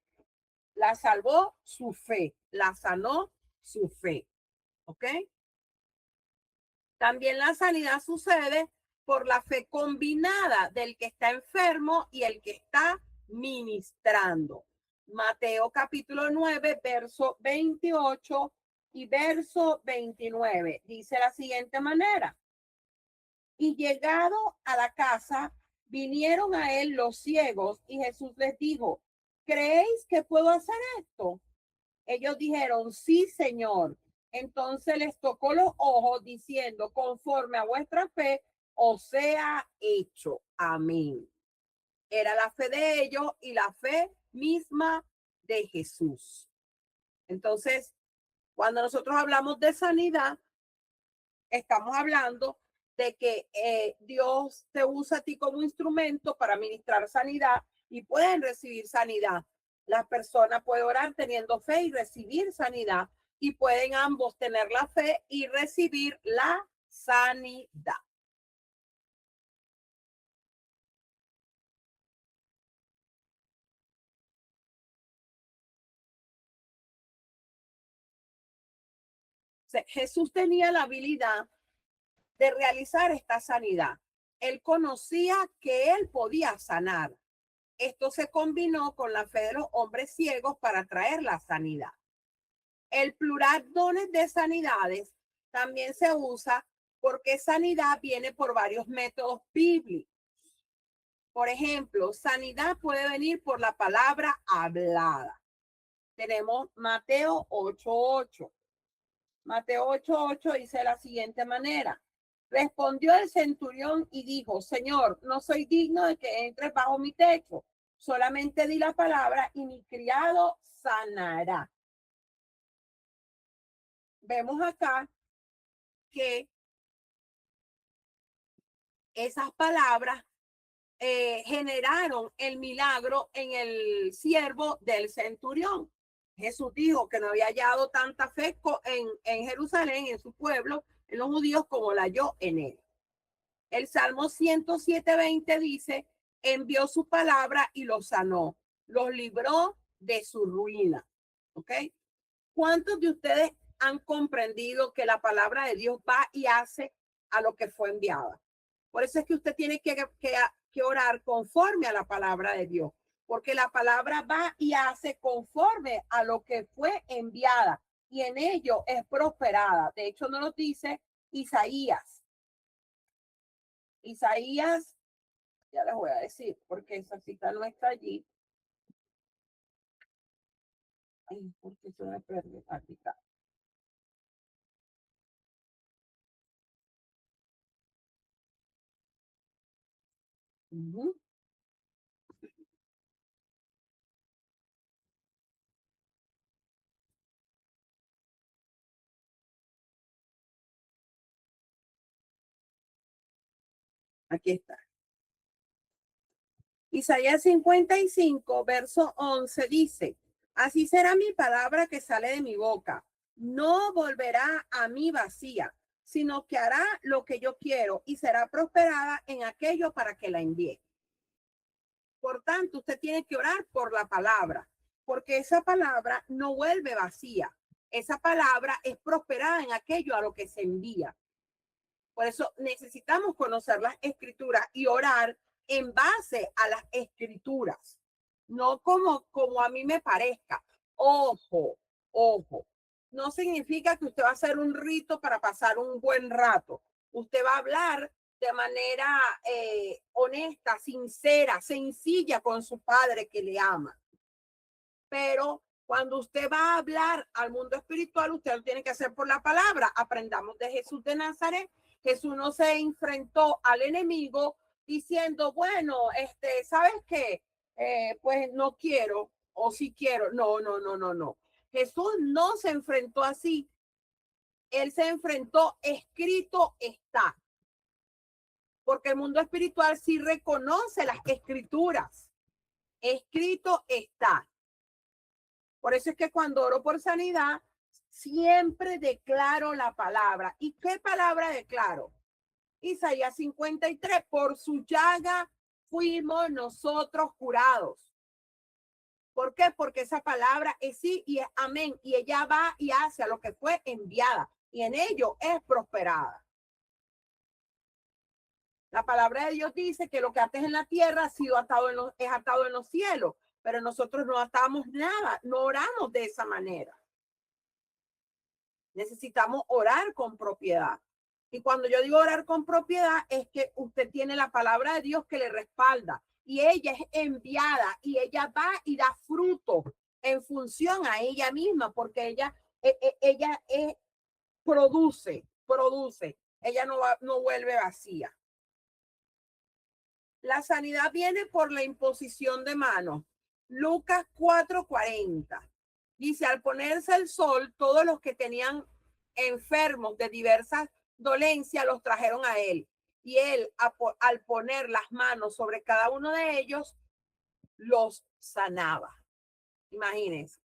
La salvó su fe, la sanó su fe. ¿Ok? También la sanidad sucede por la fe combinada del que está enfermo y el que está ministrando. Mateo capítulo 9, verso 28 y verso 29. Dice la siguiente manera. Y llegado a la casa, vinieron a él los ciegos y Jesús les dijo: ¿creéis que puedo hacer esto? Ellos dijeron: sí, Señor. Entonces les tocó los ojos diciendo, conforme a vuestra fe, os sea hecho. Amén. Era la fe de ellos y la fe misma de Jesús. Entonces, cuando nosotros hablamos de sanidad, estamos hablando de que Dios te usa a ti como instrumento para ministrar sanidad y pueden recibir sanidad. Las personas pueden orar teniendo fe y recibir sanidad, y pueden ambos tener la fe y recibir la sanidad. Jesús tenía la habilidad de realizar esta sanidad. Él conocía que él podía sanar. Esto se combinó con la fe de los hombres ciegos para traer la sanidad. El plural dones de sanidades también se usa porque sanidad viene por varios métodos bíblicos. Por ejemplo, sanidad puede venir por la palabra hablada. Tenemos Mateo 8:8. Mateo 8:8 dice de la siguiente manera. Respondió el centurión y dijo, Señor, no soy digno de que entres bajo mi techo. Solamente di la palabra y mi criado sanará. Vemos acá que esas palabras generaron el milagro en el siervo del centurión. Jesús dijo que no había hallado tanta fe en Jerusalén, en su pueblo, en los judíos, como la halló en él. El Salmo 107:20 dice, envió su palabra y los sanó, los libró de su ruina. ¿Ok? ¿Cuántos de ustedes han comprendido que la palabra de Dios va y hace a lo que fue enviada? Por eso es que usted tiene que orar conforme a la palabra de Dios, porque la palabra va y hace conforme a lo que fue enviada, y en ello es prosperada. De hecho, no lo dice Isaías. Isaías, ya les voy a decir, porque esa cita no está allí. Ay, porque se me pierde aquí está. Aquí está. Isaías 55, verso 11 dice, así será mi palabra que sale de mi boca. No volverá a mí vacía, sino que hará lo que yo quiero y será prosperada en aquello para que la envíe. Por tanto, usted tiene que orar por la palabra, porque esa palabra no vuelve vacía. Esa palabra es prosperada en aquello a lo que se envía. Por eso necesitamos conocer las escrituras y orar en base a las escrituras, no como a mí me parezca. Ojo, ojo. No significa que usted va a hacer un rito para pasar un buen rato. Usted va a hablar de manera honesta, sincera, sencilla con su padre que le ama. Pero cuando usted va a hablar al mundo espiritual, usted lo tiene que hacer por la palabra. Aprendamos de Jesús de Nazaret. Jesús no se enfrentó al enemigo diciendo, bueno, ¿sabes qué? Pues no quiero, o sí quiero. No, no, no, no, no. Jesús no se enfrentó así. Él se enfrentó, escrito está. Porque el mundo espiritual sí reconoce las escrituras. Escrito está. Por eso es que cuando oro por sanidad, siempre declaro la palabra. ¿Y qué palabra declaro? Isaías 53, por su llaga fuimos nosotros curados. ¿Por qué? Porque esa palabra es sí y es amén. Y ella va y hace a lo que fue enviada. Y en ello es prosperada. La palabra de Dios dice que lo que ates en la tierra ha sido es atado en los cielos. Pero nosotros no atamos nada, no oramos de esa manera. Necesitamos orar con propiedad. Y cuando yo digo orar con propiedad, es que usted tiene la palabra de Dios que le respalda. Y ella es enviada y ella va y da fruto en función a ella misma, porque ella es produce. Ella no vuelve vacía. La sanidad viene por la imposición de manos. Lucas 4:40. Dice, al ponerse el sol, todos los que tenían enfermos de diversas dolencias los trajeron a él. Y él, al poner las manos sobre cada uno de ellos, los sanaba. Imagínense.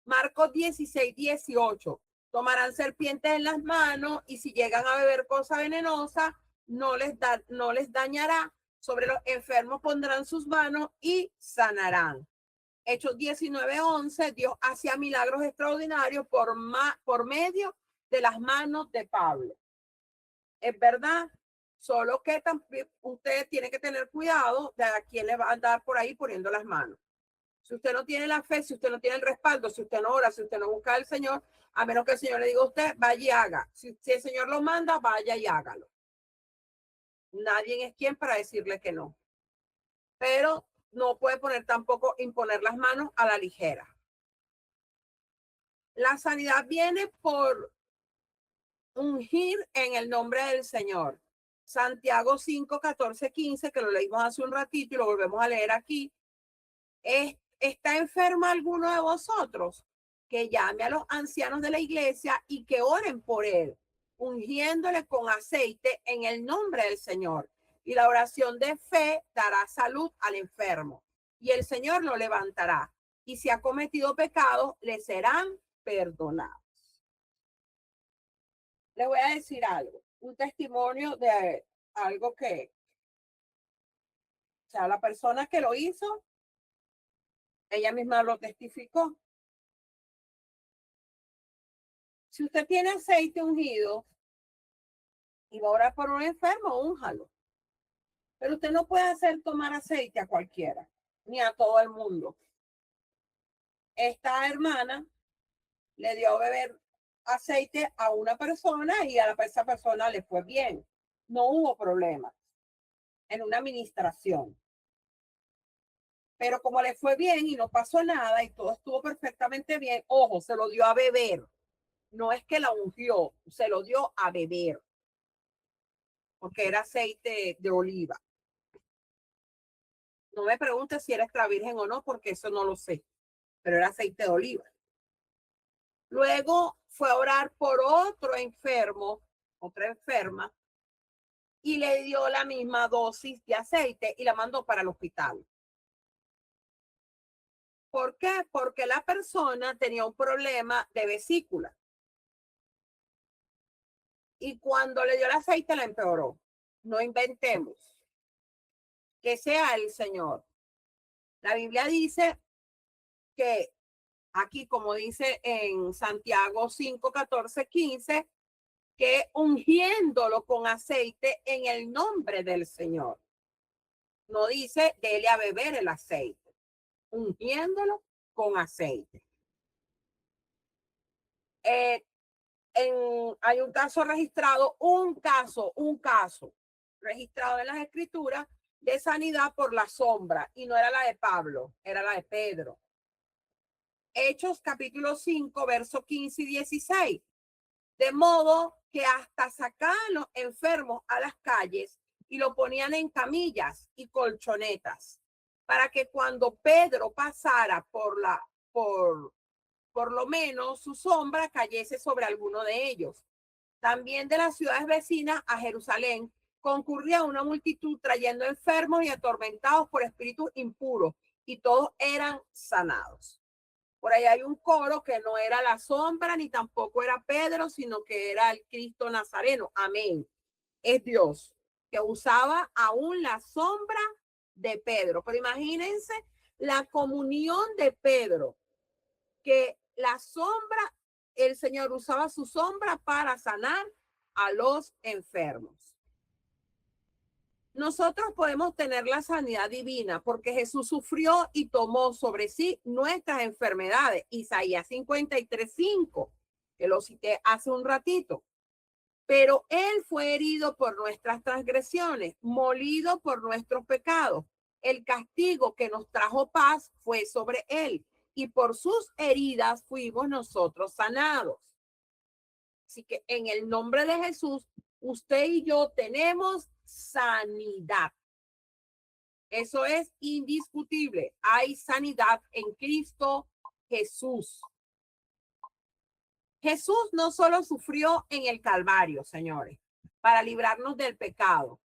Marcos 16:18. Tomarán serpientes en las manos y si llegan a beber cosa venenosa, no les dañará. Sobre los enfermos pondrán sus manos y sanarán. Hechos 19:11. Dios hacía milagros extraordinarios por medio de las manos de Pablo. Es verdad, solo que también usted tiene que tener cuidado de a quién le va a andar por ahí poniendo las manos. Si usted no tiene la fe, si usted no tiene el respaldo, si usted no ora, si usted no busca al Señor, a menos que el Señor le diga a usted, vaya y haga. Si el Señor lo manda, vaya y hágalo. Nadie es quien para decirle que no. Pero no puede imponer las manos a la ligera. La sanidad viene por ungir en el nombre del Señor. Santiago 5:14-15, que lo leímos hace un ratito y lo volvemos a leer aquí. ¿Está enfermo alguno de vosotros? Que llame a los ancianos de la iglesia y que oren por él, ungiéndole con aceite en el nombre del Señor. Y la oración de fe dará salud al enfermo, y el Señor lo levantará. Y si ha cometido pecados, le serán perdonados. Les voy a decir algo, un testimonio de algo que, o sea, la persona que lo hizo, ella misma lo testificó. Si usted tiene aceite ungido y va a orar por un enfermo, únjalo. Pero usted no puede hacer tomar aceite a cualquiera, ni a todo el mundo. Esta hermana le dio a beber aceite a una persona y a esa persona le fue bien. No hubo problema en una administración. Pero como le fue bien y no pasó nada y todo estuvo perfectamente bien, ojo, se lo dio a beber. No es que la ungió, se lo dio a beber. Porque era aceite de oliva. No me pregunte si era extra virgen o no, porque eso no lo sé. Pero era aceite de oliva. Luego fue a orar por otro enfermo, otra enferma, y le dio la misma dosis de aceite y la mandó para el hospital. ¿Por qué? Porque la persona tenía un problema de vesícula. Y cuando le dio el aceite la empeoró. No inventemos. Que sea el Señor. La Biblia dice que aquí, como dice en Santiago 5:14-15, que ungiéndolo con aceite en el nombre del Señor. No dice dele a beber el aceite, ungiéndolo con aceite. Hay un caso registrado, un caso registrado en las escrituras de sanidad por la sombra, y no era la de Pablo, era la de Pedro. Hechos capítulo 5, versos 15 y 16. De modo que hasta sacaban los enfermos a las calles y lo ponían en camillas y colchonetas, para que cuando Pedro pasara por lo menos su sombra cayese sobre alguno de ellos. También de las ciudades vecinas a Jerusalén concurría una multitud trayendo enfermos y atormentados por espíritus impuros, y todos eran sanados. Por ahí hay un coro que no era la sombra ni tampoco era Pedro, sino que era el Cristo Nazareno. Amén. Es Dios que usaba aún la sombra de Pedro. Pero imagínense la comunión de Pedro, que la sombra, el Señor usaba su sombra para sanar a los enfermos. Nosotros podemos tener la sanidad divina porque Jesús sufrió y tomó sobre sí nuestras enfermedades. Isaías 53:5, que lo cité hace un ratito. Pero él fue herido por nuestras transgresiones, molido por nuestros pecados. El castigo que nos trajo paz fue sobre él, y por sus heridas fuimos nosotros sanados. Así que en el nombre de Jesús, usted y yo tenemos sanidad. Eso es indiscutible. Hay sanidad en Cristo Jesús. Jesús no solo sufrió en el Calvario, señores, para librarnos del pecado.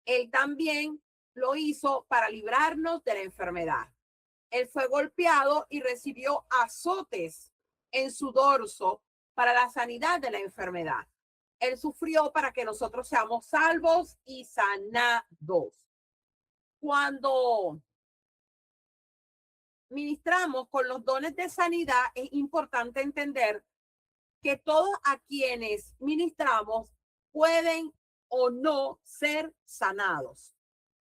Él también lo hizo para librarnos de la enfermedad. Él fue golpeado y recibió azotes en su dorso para la sanidad de la enfermedad. Él sufrió para que nosotros seamos salvos y sanados. Cuando ministramos con los dones de sanidad, es importante entender que todos a quienes ministramos pueden o no ser sanados.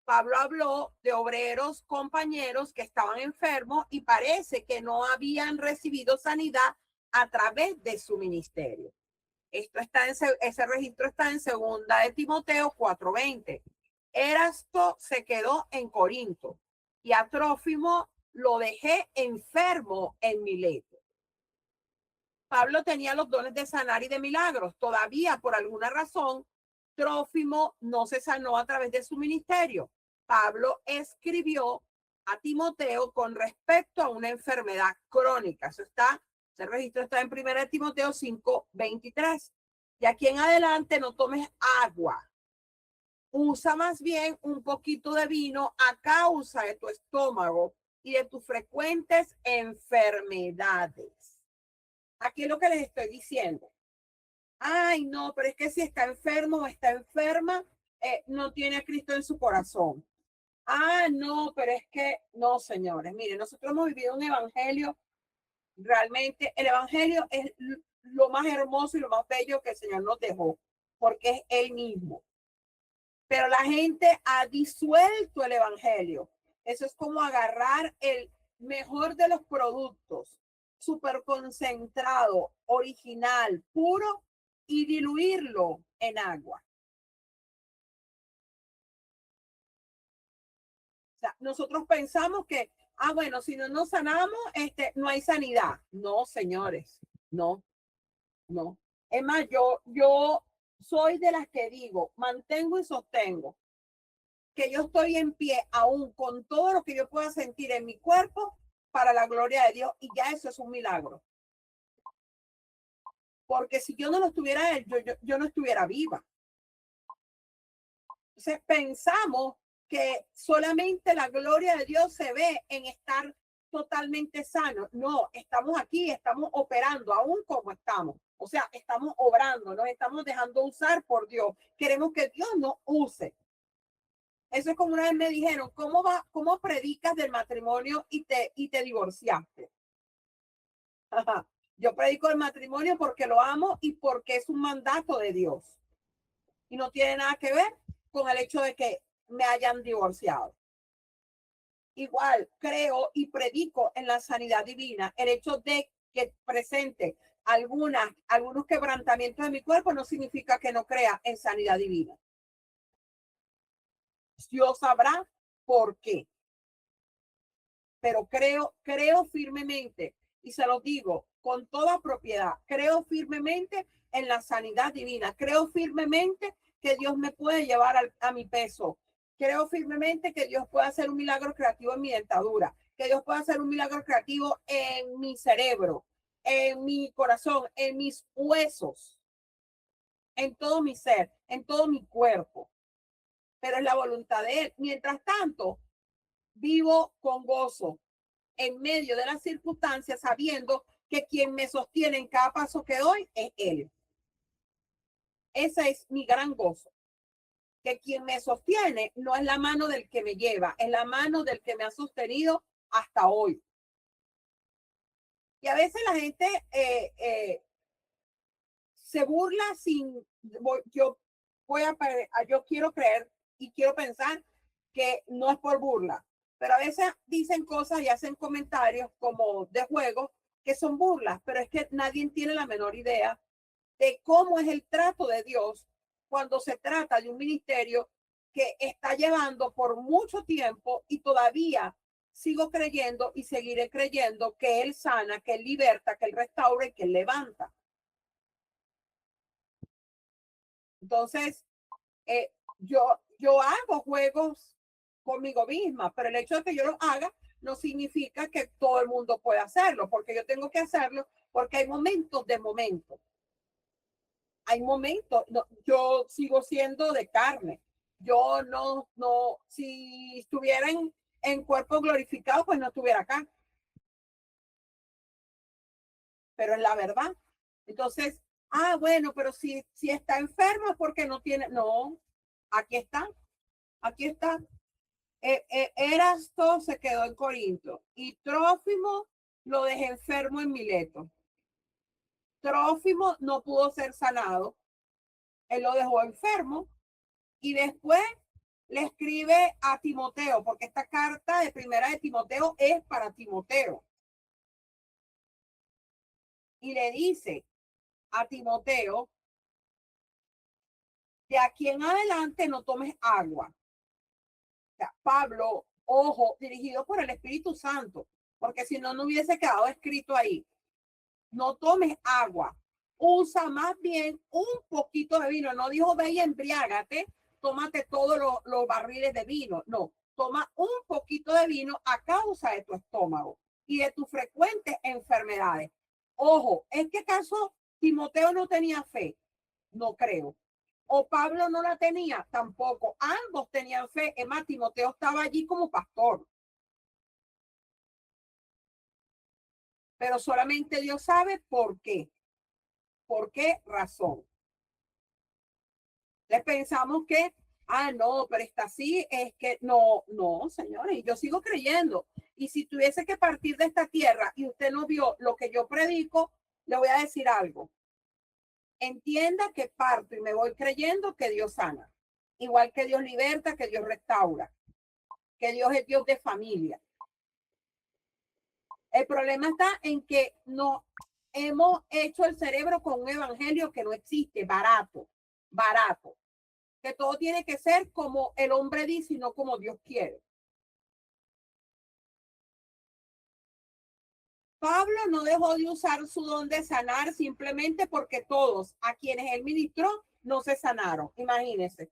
Pablo habló de obreros, compañeros que estaban enfermos y parece que no habían recibido sanidad a través de su ministerio. Esto está ese registro está en 2 de Timoteo 4:20. Erasto se quedó en Corinto y a Trófimo lo dejé enfermo en Mileto. Pablo tenía los dones de sanar y de milagros. Todavía, por alguna razón, Trófimo no se sanó a través de su ministerio. Pablo escribió a Timoteo con respecto a una enfermedad crónica. Ese registro está en 1 Timoteo 5:23. De aquí en adelante no tomes agua. Usa más bien un poquito de vino a causa de tu estómago y de tus frecuentes enfermedades. Aquí es lo que les estoy diciendo. Ay, no, pero es que si está enfermo o está enferma, no tiene a Cristo en su corazón. Ah, no, pero es que no, señores. Miren, nosotros hemos vivido un evangelio. Realmente el evangelio es lo más hermoso y lo más bello que el Señor nos dejó, porque es Él mismo. Pero la gente ha disuelto el evangelio. Eso es como agarrar el mejor de los productos, súper concentrado, original, puro, y diluirlo en agua. O sea, nosotros pensamos que, bueno, si no nos sanamos, no hay sanidad. No, señores, no. Es más, yo soy de las que digo, mantengo y sostengo que yo estoy en pie aún con todo lo que yo pueda sentir en mi cuerpo para la gloria de Dios, y ya eso es un milagro. Porque si yo no lo estuviera él, yo no estuviera viva. Entonces pensamos que solamente la gloria de Dios se ve en estar totalmente sano. No, estamos aquí, estamos operando aún como estamos. O sea, estamos obrando, nos estamos dejando usar por Dios. Queremos que Dios nos use. Eso es como una vez me dijeron, ¿cómo predicas del matrimonio y te divorciaste? Yo predico el matrimonio porque lo amo y porque es un mandato de Dios. Y no tiene nada que ver con el hecho de que me hayan divorciado. Igual creo y predico en la sanidad divina. El hecho de que presente algunos quebrantamientos de mi cuerpo no significa que no crea en sanidad divina. Dios sabrá por qué. Pero creo firmemente, y se lo digo con toda propiedad, creo firmemente en la sanidad divina. Creo firmemente que Dios me puede llevar a mi peso. Creo firmemente que Dios puede hacer un milagro creativo en mi dentadura, que Dios puede hacer un milagro creativo en mi cerebro, en mi corazón, en mis huesos, en todo mi ser, en todo mi cuerpo. Pero es la voluntad de Él. Mientras tanto, vivo con gozo en medio de las circunstancias, sabiendo que quien me sostiene en cada paso que doy es Él. Ese es mi gran gozo. Que quien me sostiene no es la mano del que me lleva, es la mano del que me ha sostenido hasta hoy. Y a veces la gente se burla yo quiero creer y quiero pensar que no es por burla, pero a veces dicen cosas y hacen comentarios como de juego que son burlas, pero es que nadie tiene la menor idea de cómo es el trato de Dios cuando se trata de un ministerio que está llevando por mucho tiempo, y todavía sigo creyendo y seguiré creyendo que Él sana, que Él liberta, que Él restaura y que Él levanta. Entonces, yo hago juegos conmigo misma, pero el hecho de que yo lo haga no significa que todo el mundo pueda hacerlo, porque yo tengo que hacerlo porque hay momentos de momentos. Hay momentos, no, yo sigo siendo de carne. Yo no, si estuviera en cuerpo glorificado, pues no estuviera acá. Pero es la verdad. Entonces, bueno, pero si está enfermo es porque no tiene, no, aquí está, aquí está. Erasto se quedó en Corinto y Trófimo lo dejé enfermo en Mileto. Trófimo no pudo ser sanado, él lo dejó enfermo y después le escribe a Timoteo, porque esta carta de primera de Timoteo es para Timoteo. Y le dice a Timoteo, de aquí en adelante no tomes agua. O sea, Pablo, ojo, dirigido por el Espíritu Santo, porque si no, no hubiese quedado escrito ahí. No tomes agua, usa más bien un poquito de vino. No dijo ve y embriágate, tómate todos los barriles de vino. No, toma un poquito de vino a causa de tu estómago y de tus frecuentes enfermedades. Ojo, ¿es que acaso Timoteo no tenía fe? No creo. O Pablo no la tenía, tampoco. Ambos tenían fe. Es más, Timoteo estaba allí como pastor. Pero solamente Dios sabe por qué. ¿Por qué razón? Les pensamos que, no, pero está así, es que no, señores, yo sigo creyendo. Y si tuviese que partir de esta tierra y usted no vio lo que yo predico, le voy a decir algo. Entienda que parto y me voy creyendo que Dios sana. Igual que Dios liberta, que Dios restaura, que Dios es Dios de familia. El problema está en que no hemos hecho el cerebro con un evangelio que no existe, barato, que todo tiene que ser como el hombre dice y no como Dios quiere. Pablo no dejó de usar su don de sanar simplemente porque todos a quienes él ministró no se sanaron. Imagínense.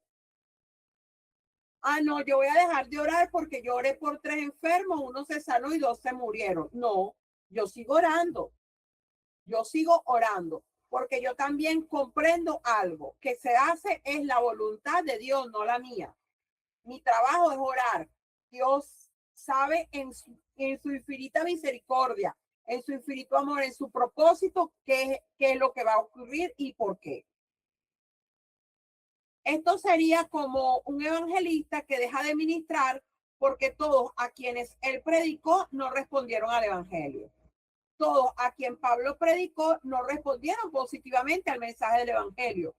No, yo voy a dejar de orar porque yo oré por 3 enfermos, 1 se sanó y 2 se murieron. No, yo sigo orando. Yo sigo orando porque yo también comprendo algo que se hace es la voluntad de Dios, no la mía. Mi trabajo es orar. Dios sabe en su infinita misericordia, en su infinito amor, en su propósito, qué es lo que va a ocurrir y por qué. Esto sería como un evangelista que deja de ministrar porque todos a quienes él predicó no respondieron al evangelio. Todos a quien Pablo predicó no respondieron positivamente al mensaje del evangelio.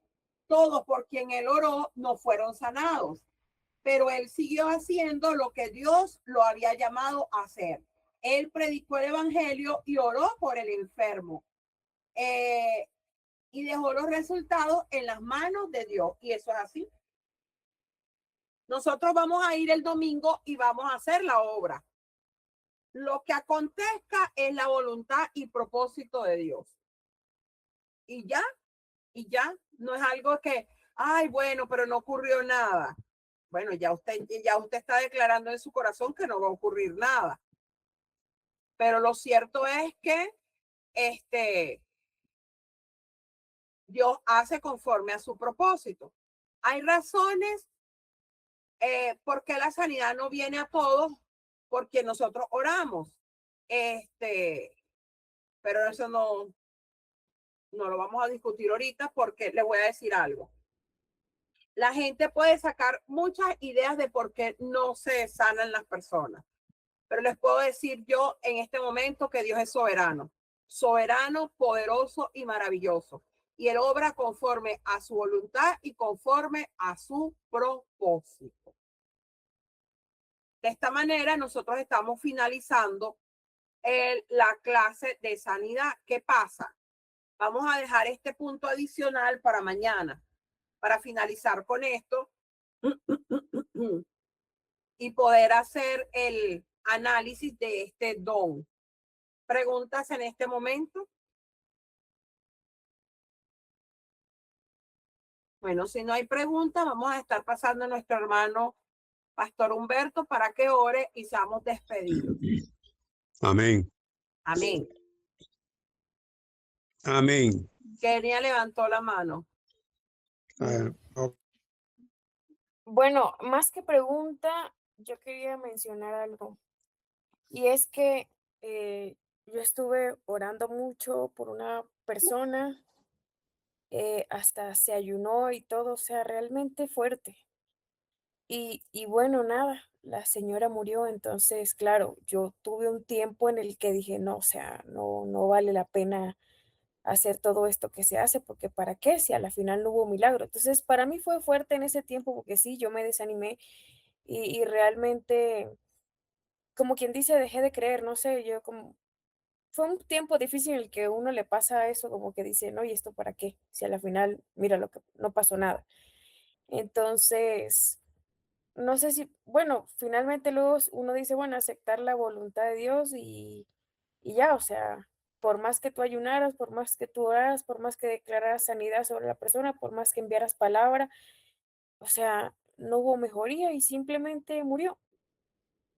Todos por quien él oró no fueron sanados, pero él siguió haciendo lo que Dios lo había llamado a hacer. Él predicó el evangelio y oró por el enfermo. Y dejó los resultados en las manos de Dios. Y eso es así. Nosotros vamos a ir el domingo y vamos a hacer la obra. Lo que acontezca es la voluntad y propósito de Dios. Y ya, no es algo que, bueno, pero no ocurrió nada. Bueno, ya usted está declarando en su corazón que no va a ocurrir nada. Pero lo cierto es que Dios hace conforme a su propósito. Hay razones por qué la sanidad no viene a todos, porque nosotros oramos. Pero eso no lo vamos a discutir ahorita porque le voy a decir algo. La gente puede sacar muchas ideas de por qué no se sanan las personas. Pero les puedo decir yo en este momento que Dios es soberano, poderoso y maravilloso. Y Él obra conforme a su voluntad y conforme a su propósito. De esta manera, nosotros estamos finalizando la clase de sanidad. ¿Qué pasa? Vamos a dejar este punto adicional para mañana, para finalizar con esto y poder hacer el análisis de este don. ¿Preguntas en este momento? Bueno, si no hay preguntas, vamos a estar pasando a nuestro hermano Pastor Humberto para que ore y seamos despedidos. Amén. Amén. Amén. Kenia levantó la mano. Ok. Bueno, más que pregunta, yo quería mencionar algo. Y es que yo estuve orando mucho por una persona, hasta se ayunó y todo, o sea, realmente fuerte. Y bueno, nada, la señora murió, entonces, claro, yo tuve un tiempo en el que dije, no, o sea, no vale la pena hacer todo esto que se hace, porque ¿para qué? Si a la final no hubo milagro. Entonces, para mí fue fuerte en ese tiempo, porque sí, yo me desanimé y realmente, como quien dice, dejé de creer, no sé, yo como, fue un tiempo difícil en el que uno le pasa eso, como que dice, no, ¿y esto para qué? Si a la final, mira lo que no pasó nada. Entonces, no sé si, bueno, finalmente luego uno dice, bueno, aceptar la voluntad de Dios y ya, o sea, por más que tú ayunaras, por más que tú oraras, por más que declararas sanidad sobre la persona, por más que enviaras palabra, o sea, no hubo mejoría y simplemente murió.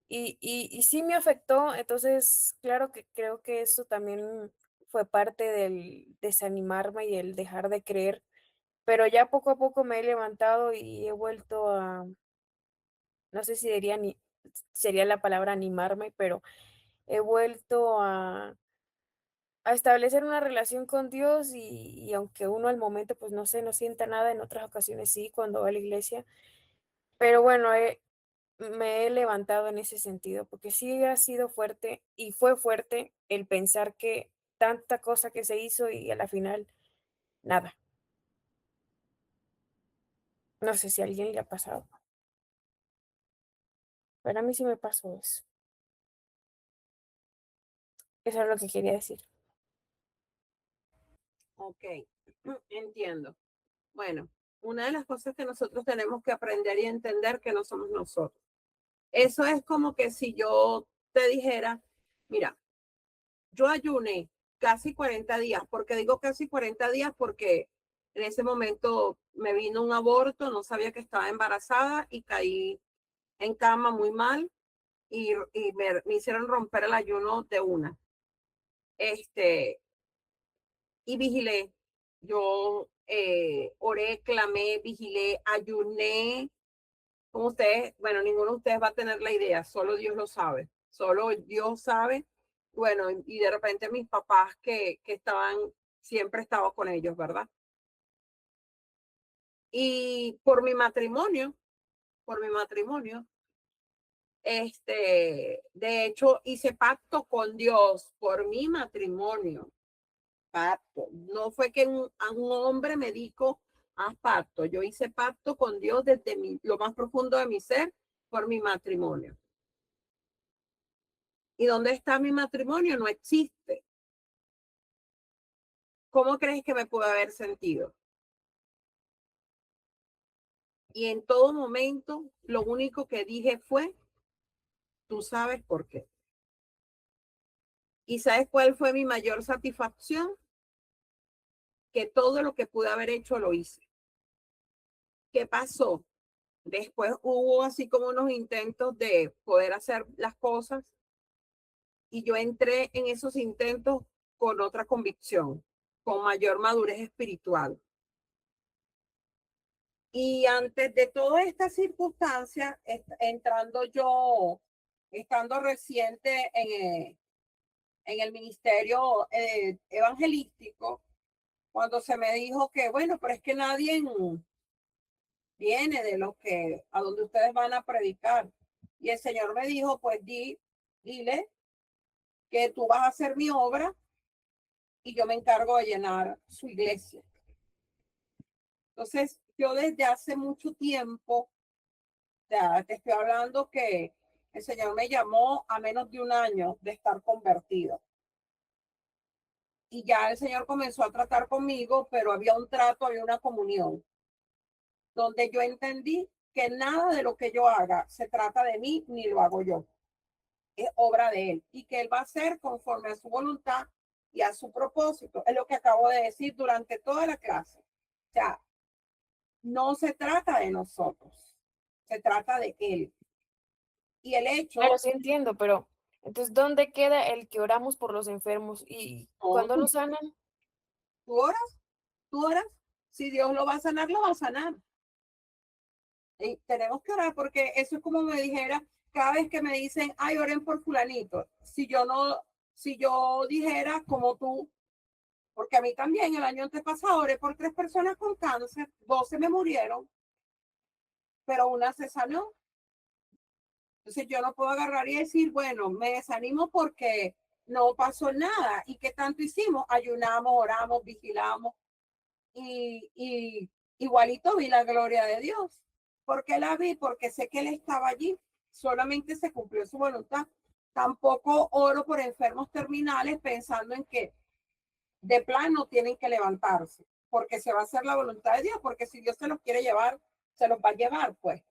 Y sí me afectó, entonces, claro que creo que eso también fue parte del desanimarme y el dejar de creer, pero ya poco a poco me he levantado y he vuelto a, no sé si sería la palabra animarme, pero he vuelto a establecer una relación con Dios y aunque uno al momento, pues no sé, no sienta nada, en otras ocasiones sí, cuando va a la iglesia, pero bueno, me he levantado en ese sentido, porque sí ha sido fuerte y fue fuerte el pensar que tanta cosa que se hizo y a la final nada. No sé si a alguien le ha pasado. Pero a mí sí me pasó eso. Eso es lo que quería decir. Ok, entiendo. Bueno, una de las cosas que nosotros tenemos que aprender y entender que no somos nosotros. Eso es como que si yo te dijera, mira, yo ayuné casi 40 días. ¿Por qué digo casi 40 días? Porque en ese momento me vino un aborto, no sabía que estaba embarazada y caí en cama muy mal y me hicieron romper el ayuno de una. Y vigilé. Yo oré, clamé, vigilé, ayuné. Como ustedes, bueno, ninguno de ustedes va a tener la idea, solo Dios lo sabe. Solo Dios sabe. Bueno, y de repente mis papás que estaban, siempre estaba con ellos, ¿verdad? Y por mi matrimonio, de hecho, hice pacto con Dios por mi matrimonio. Pacto. No fue que a un hombre me dijo, haz pacto. Yo hice pacto con Dios desde lo más profundo de mi ser por mi matrimonio. ¿Y dónde está mi matrimonio? No existe. ¿Cómo crees que me pudo haber sentido? Y en todo momento, lo único que dije fue, tú sabes por qué. ¿Y sabes cuál fue mi mayor satisfacción? Que todo lo que pude haber hecho lo hice. ¿Qué pasó? Después hubo así como unos intentos de poder hacer las cosas y yo entré en esos intentos con otra convicción, con mayor madurez espiritual. Y antes de toda esta circunstancia, estando reciente en el ministerio evangelístico, cuando se me dijo que, bueno, pero es que nadie viene de los que a donde ustedes van a predicar. Y el Señor me dijo, pues dile que tú vas a hacer mi obra y yo me encargo de llenar su iglesia. Entonces, yo desde hace mucho tiempo, ya te estoy hablando que el Señor me llamó a menos de un año de estar convertido. Y ya el Señor comenzó a tratar conmigo, pero había un trato, había una comunión, donde yo entendí que nada de lo que yo haga se trata de mí, ni lo hago yo. Es obra de Él y que Él va a hacer conforme a su voluntad y a su propósito. Es lo que acabo de decir durante toda la clase. O sea, no se trata de nosotros, se trata de Él. Y el hecho, Claro, sí entiendo, pero entonces, ¿dónde queda el que oramos por los enfermos? Y no, cuando nos sanan, tú oras, si Dios lo va a sanar, lo va a sanar. Y tenemos que orar porque eso es como me dijera, cada vez que me dicen, ay, oren por fulanito, si yo dijera como tú, porque a mí también el año antepasado oré por 3 personas con cáncer, 12 me murieron, pero una se sanó. Entonces yo no puedo agarrar y decir, bueno, me desanimo porque no pasó nada. ¿Y qué tanto hicimos? Ayunamos, oramos, vigilamos y igualito vi la gloria de Dios. ¿Por qué la vi? Porque sé que Él estaba allí. Solamente se cumplió su voluntad. Tampoco oro por enfermos terminales pensando en que de plano tienen que levantarse, porque se va a hacer la voluntad de Dios, porque si Dios se los quiere llevar, se los va a llevar, pues.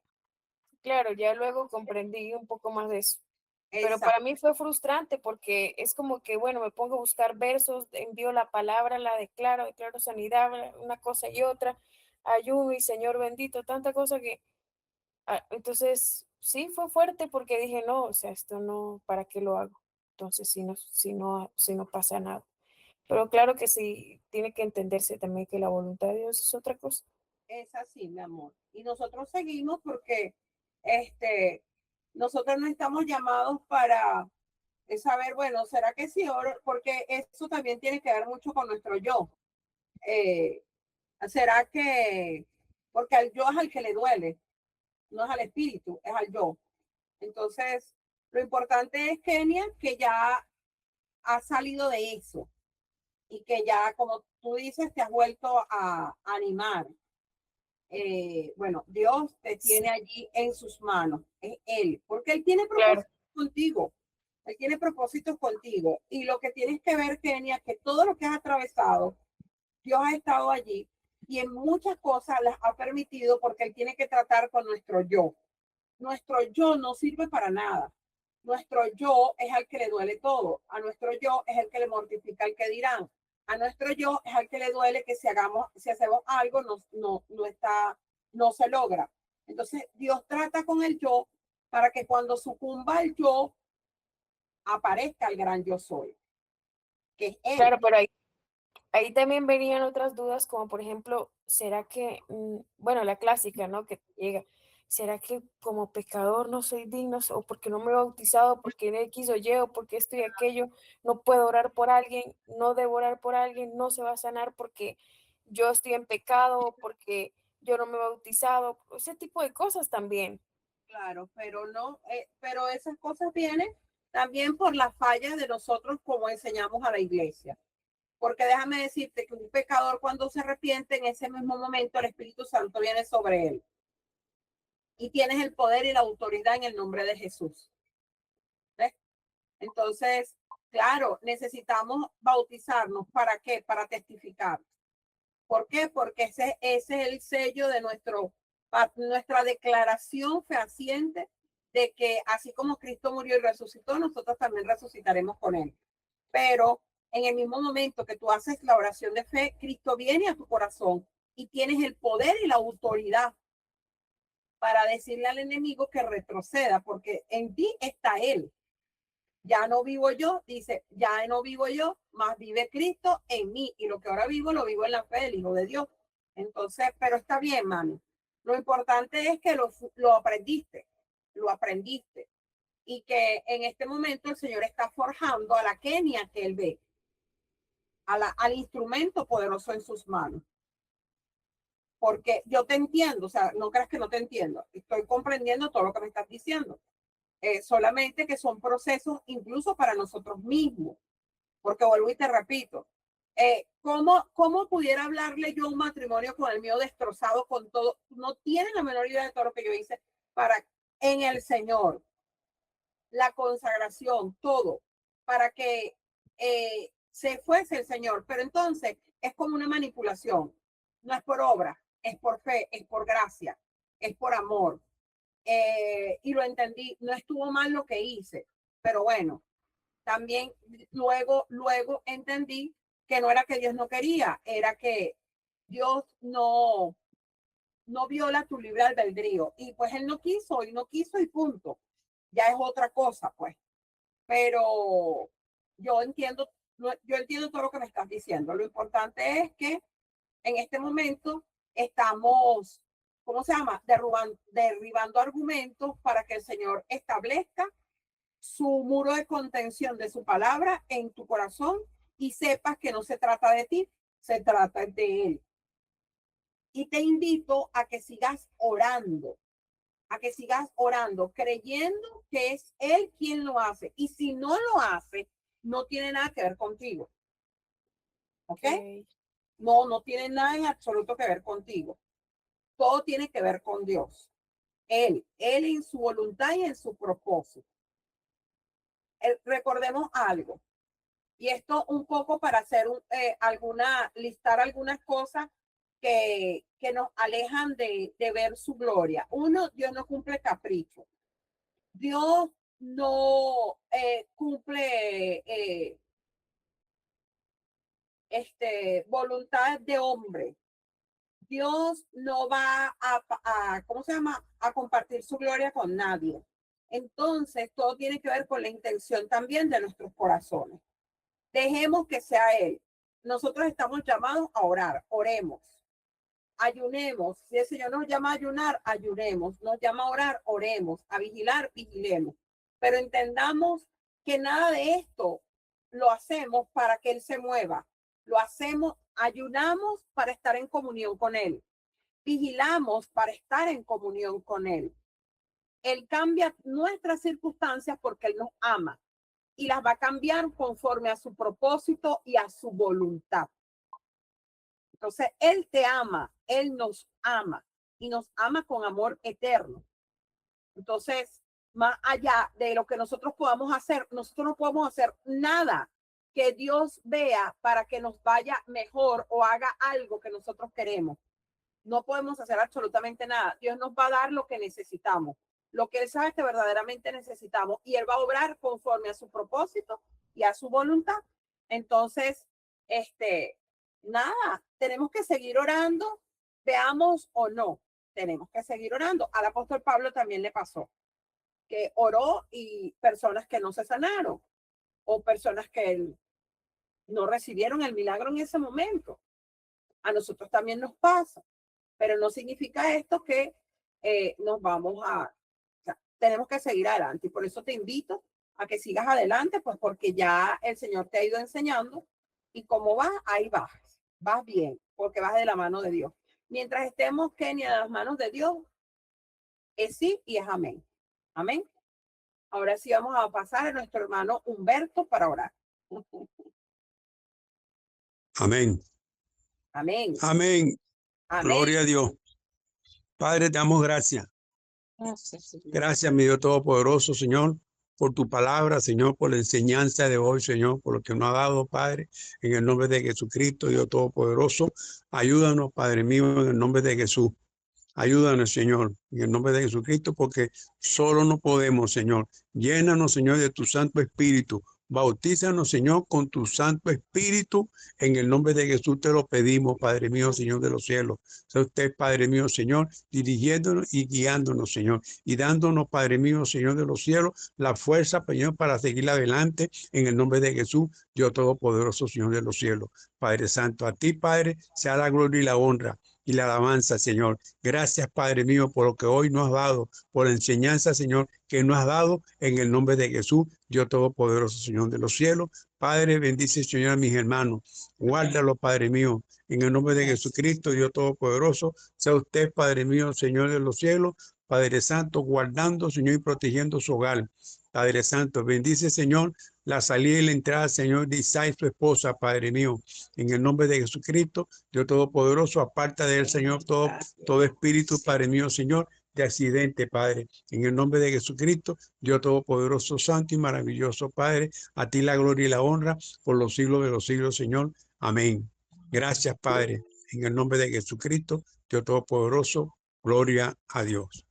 claro, ya luego comprendí un poco más de eso. Pero Exacto. para mí fue frustrante porque es como que, bueno, me pongo a buscar versos, envío la palabra, la declaro, declaro sanidad, una cosa y otra, ayuno y Señor bendito, tanta cosa que, entonces, sí fue fuerte porque dije, no, o sea, esto no, ¿para qué lo hago? Entonces, si no pasa nada. Pero claro que sí, tiene que entenderse también que la voluntad de Dios es otra cosa. Es así, mi amor. Y nosotros seguimos porque nosotros no estamos llamados para saber, bueno, ¿será que sí? Porque eso también tiene que ver mucho con nuestro yo. Eh, ¿Será que, porque al yo es al que le duele, no es al espíritu, es al yo? Entonces, lo importante es, Kenia, que ya has salido de eso y que ya, como tú dices, te has vuelto a animar. Bueno, Dios te Sí, tiene allí en sus manos, es Él, porque Él tiene claro, propósitos contigo, Él tiene propósitos contigo. Y lo que tienes que ver, Kenia, que todo lo que has atravesado, Dios ha estado allí y en muchas cosas las ha permitido porque Él tiene que tratar con nuestro yo. Nuestro yo no sirve para nada. Nuestro yo es al que le duele todo. A nuestro yo es el que le mortifica el que dirán. A nuestro yo es al que le duele que si hacemos algo no se logra. Entonces Dios trata con el yo para que cuando sucumba el yo aparezca el gran yo soy, que es Él. claro, pero ahí también venían otras dudas, como por ejemplo, ¿será que, bueno, la clásica, ¿no? Que te llega, ¿será que como pecador no soy digno o porque no me he bautizado, porque X o Y o porque esto y aquello, no puedo orar por alguien, no debo orar por alguien, no se va a sanar porque yo estoy en pecado, porque yo no me he bautizado, ese tipo de cosas también. Claro, pero no, pero esas cosas vienen también por la falla de nosotros como enseñamos a la iglesia. Porque déjame decirte que un pecador cuando se arrepiente en ese mismo momento el Espíritu Santo viene sobre él y tienes el poder y la autoridad en el nombre de Jesús. ¿Ves? Entonces, claro, necesitamos bautizarnos. ¿Para qué? Para testificar. ¿Por qué? Porque ese es el sello de nuestra declaración fehaciente de que así como Cristo murió y resucitó, nosotros también resucitaremos con él. Pero en el mismo momento que tú haces la oración de fe, Cristo viene a tu corazón y tienes el poder y la autoridad para decirle al enemigo que retroceda, porque en ti está él. Ya no vivo yo, dice, ya no vivo yo, más vive Cristo en mí. Y lo que ahora vivo, lo vivo en la fe del Hijo de Dios. Entonces, pero está bien, mami. Lo importante es que lo aprendiste. Y que en este momento el Señor está forjando a la Kenia que él ve, al instrumento poderoso en sus manos. Porque yo te entiendo, o sea, no creas que no te entiendo. Estoy comprendiendo todo lo que me estás diciendo. Solamente que son procesos incluso para nosotros mismos. Porque vuelvo y te repito, ¿cómo pudiera hablarle yo un matrimonio con el mío destrozado, con todo? No tienen la menor idea de todo lo que yo hice en el Señor, la consagración, todo, para que se fuese el Señor. Pero entonces es como una manipulación. No es por obra, es por fe, es por gracia, es por amor. Y lo entendí, no estuvo mal lo que hice, pero bueno, también luego entendí que no era que Dios no quería, era que Dios no no viola tu libre albedrío. Y pues él no quiso y punto. Ya es otra cosa, pues. Pero yo entiendo todo lo que me estás diciendo. Lo importante es que en este momento estamos, ¿cómo se llama? Derribando argumentos para que el Señor establezca su muro de contención de su palabra en tu corazón y sepas que no se trata de ti, se trata de Él. Y te invito a que sigas orando, creyendo que es Él quien lo hace. Y si no lo hace, no tiene nada que ver contigo. ¿Ok? No tiene nada en absoluto que ver contigo. Todo tiene que ver con Dios. Él en su voluntad y en su propósito. Recordemos algo. Y esto un poco para hacer listar algunas cosas que nos alejan de ver su gloria. Uno, Dios no cumple capricho. Dios no cumple voluntad de hombre. Dios no va ¿cómo se llama? A compartir su gloria con nadie. Entonces, todo tiene que ver con la intención también de nuestros corazones. Dejemos que sea Él. Nosotros estamos llamados a orar. Oremos. Ayunemos. Si el Señor nos llama a ayunar, ayunemos. Nos llama a orar, oremos. A vigilar, vigilemos. Pero entendamos que nada de esto lo hacemos para que Él se mueva. Lo hacemos, ayunamos para estar en comunión con Él. Vigilamos para estar en comunión con Él. Él cambia nuestras circunstancias porque Él nos ama y las va a cambiar conforme a su propósito y a su voluntad. Entonces, Él te ama, Él nos ama y nos ama con amor eterno. Entonces, más allá de lo que nosotros podamos hacer, nosotros no podemos hacer nada que Dios vea para que nos vaya mejor o haga algo que nosotros queremos. No podemos hacer absolutamente nada. Dios nos va a dar lo que necesitamos, lo que Él sabe que verdaderamente necesitamos, y Él va a obrar conforme a su propósito y a su voluntad. Entonces, nada, tenemos que seguir orando, veamos o no, tenemos que seguir orando. Al apóstol Pablo también le pasó que oró y personas que no se sanaron o personas que no recibieron el milagro en ese momento. A nosotros también nos pasa, pero no significa esto que tenemos que seguir adelante. Y por eso te invito a que sigas adelante, pues porque ya el Señor te ha ido enseñando y como vas, ahí vas bien, porque vas de la mano de Dios. Mientras estemos, Kenia, de las manos de Dios, es sí y es amén. Amén. Ahora sí vamos a pasar a nuestro hermano Humberto para orar. Amén. Amén. Amén. Amén. Gloria a Dios. Padre, te damos gracias. Gracias, mi Dios Todopoderoso, Señor, por tu palabra, Señor, por la enseñanza de hoy, Señor, por lo que nos ha dado, Padre, en el nombre de Jesucristo, Dios Todopoderoso. Ayúdanos, Padre mío, en el nombre de Jesús. Ayúdanos, Señor, en el nombre de Jesucristo, porque solo no podemos, Señor. Llénanos, Señor, de tu Santo Espíritu. Bautízanos, Señor, con tu Santo Espíritu. En el nombre de Jesús te lo pedimos, Padre mío, Señor de los cielos. Sea usted, Padre mío, Señor, dirigiéndonos y guiándonos, Señor, y dándonos, Padre mío, Señor de los cielos, la fuerza, Señor, para seguir adelante. En el nombre de Jesús, Dios Todopoderoso, Señor de los cielos. Padre Santo, a ti, Padre, sea la gloria y la honra y la alabanza, Señor. Gracias, Padre mío, por lo que hoy nos has dado, por la enseñanza, Señor, que nos has dado en el nombre de Jesús, Dios Todopoderoso, Señor de los cielos. Padre, bendice, Señor, a mis hermanos. Guárdalo, Padre mío, en el nombre de Jesucristo, Dios Todopoderoso. Sea usted, Padre mío, Señor de los cielos, Padre Santo, guardando, Señor, y protegiendo su hogar. Padre Santo, bendice, Señor, la salida y la entrada, Señor, de Isai, su esposa, Padre mío, en el nombre de Jesucristo, Dios Todopoderoso, aparta de él, Señor, todo espíritu, Padre mío, Señor, de accidente, Padre, en el nombre de Jesucristo, Dios Todopoderoso, Santo y maravilloso, Padre, a ti la gloria y la honra por los siglos de los siglos, Señor. Amén. Gracias, Padre, en el nombre de Jesucristo, Dios Todopoderoso, gloria a Dios.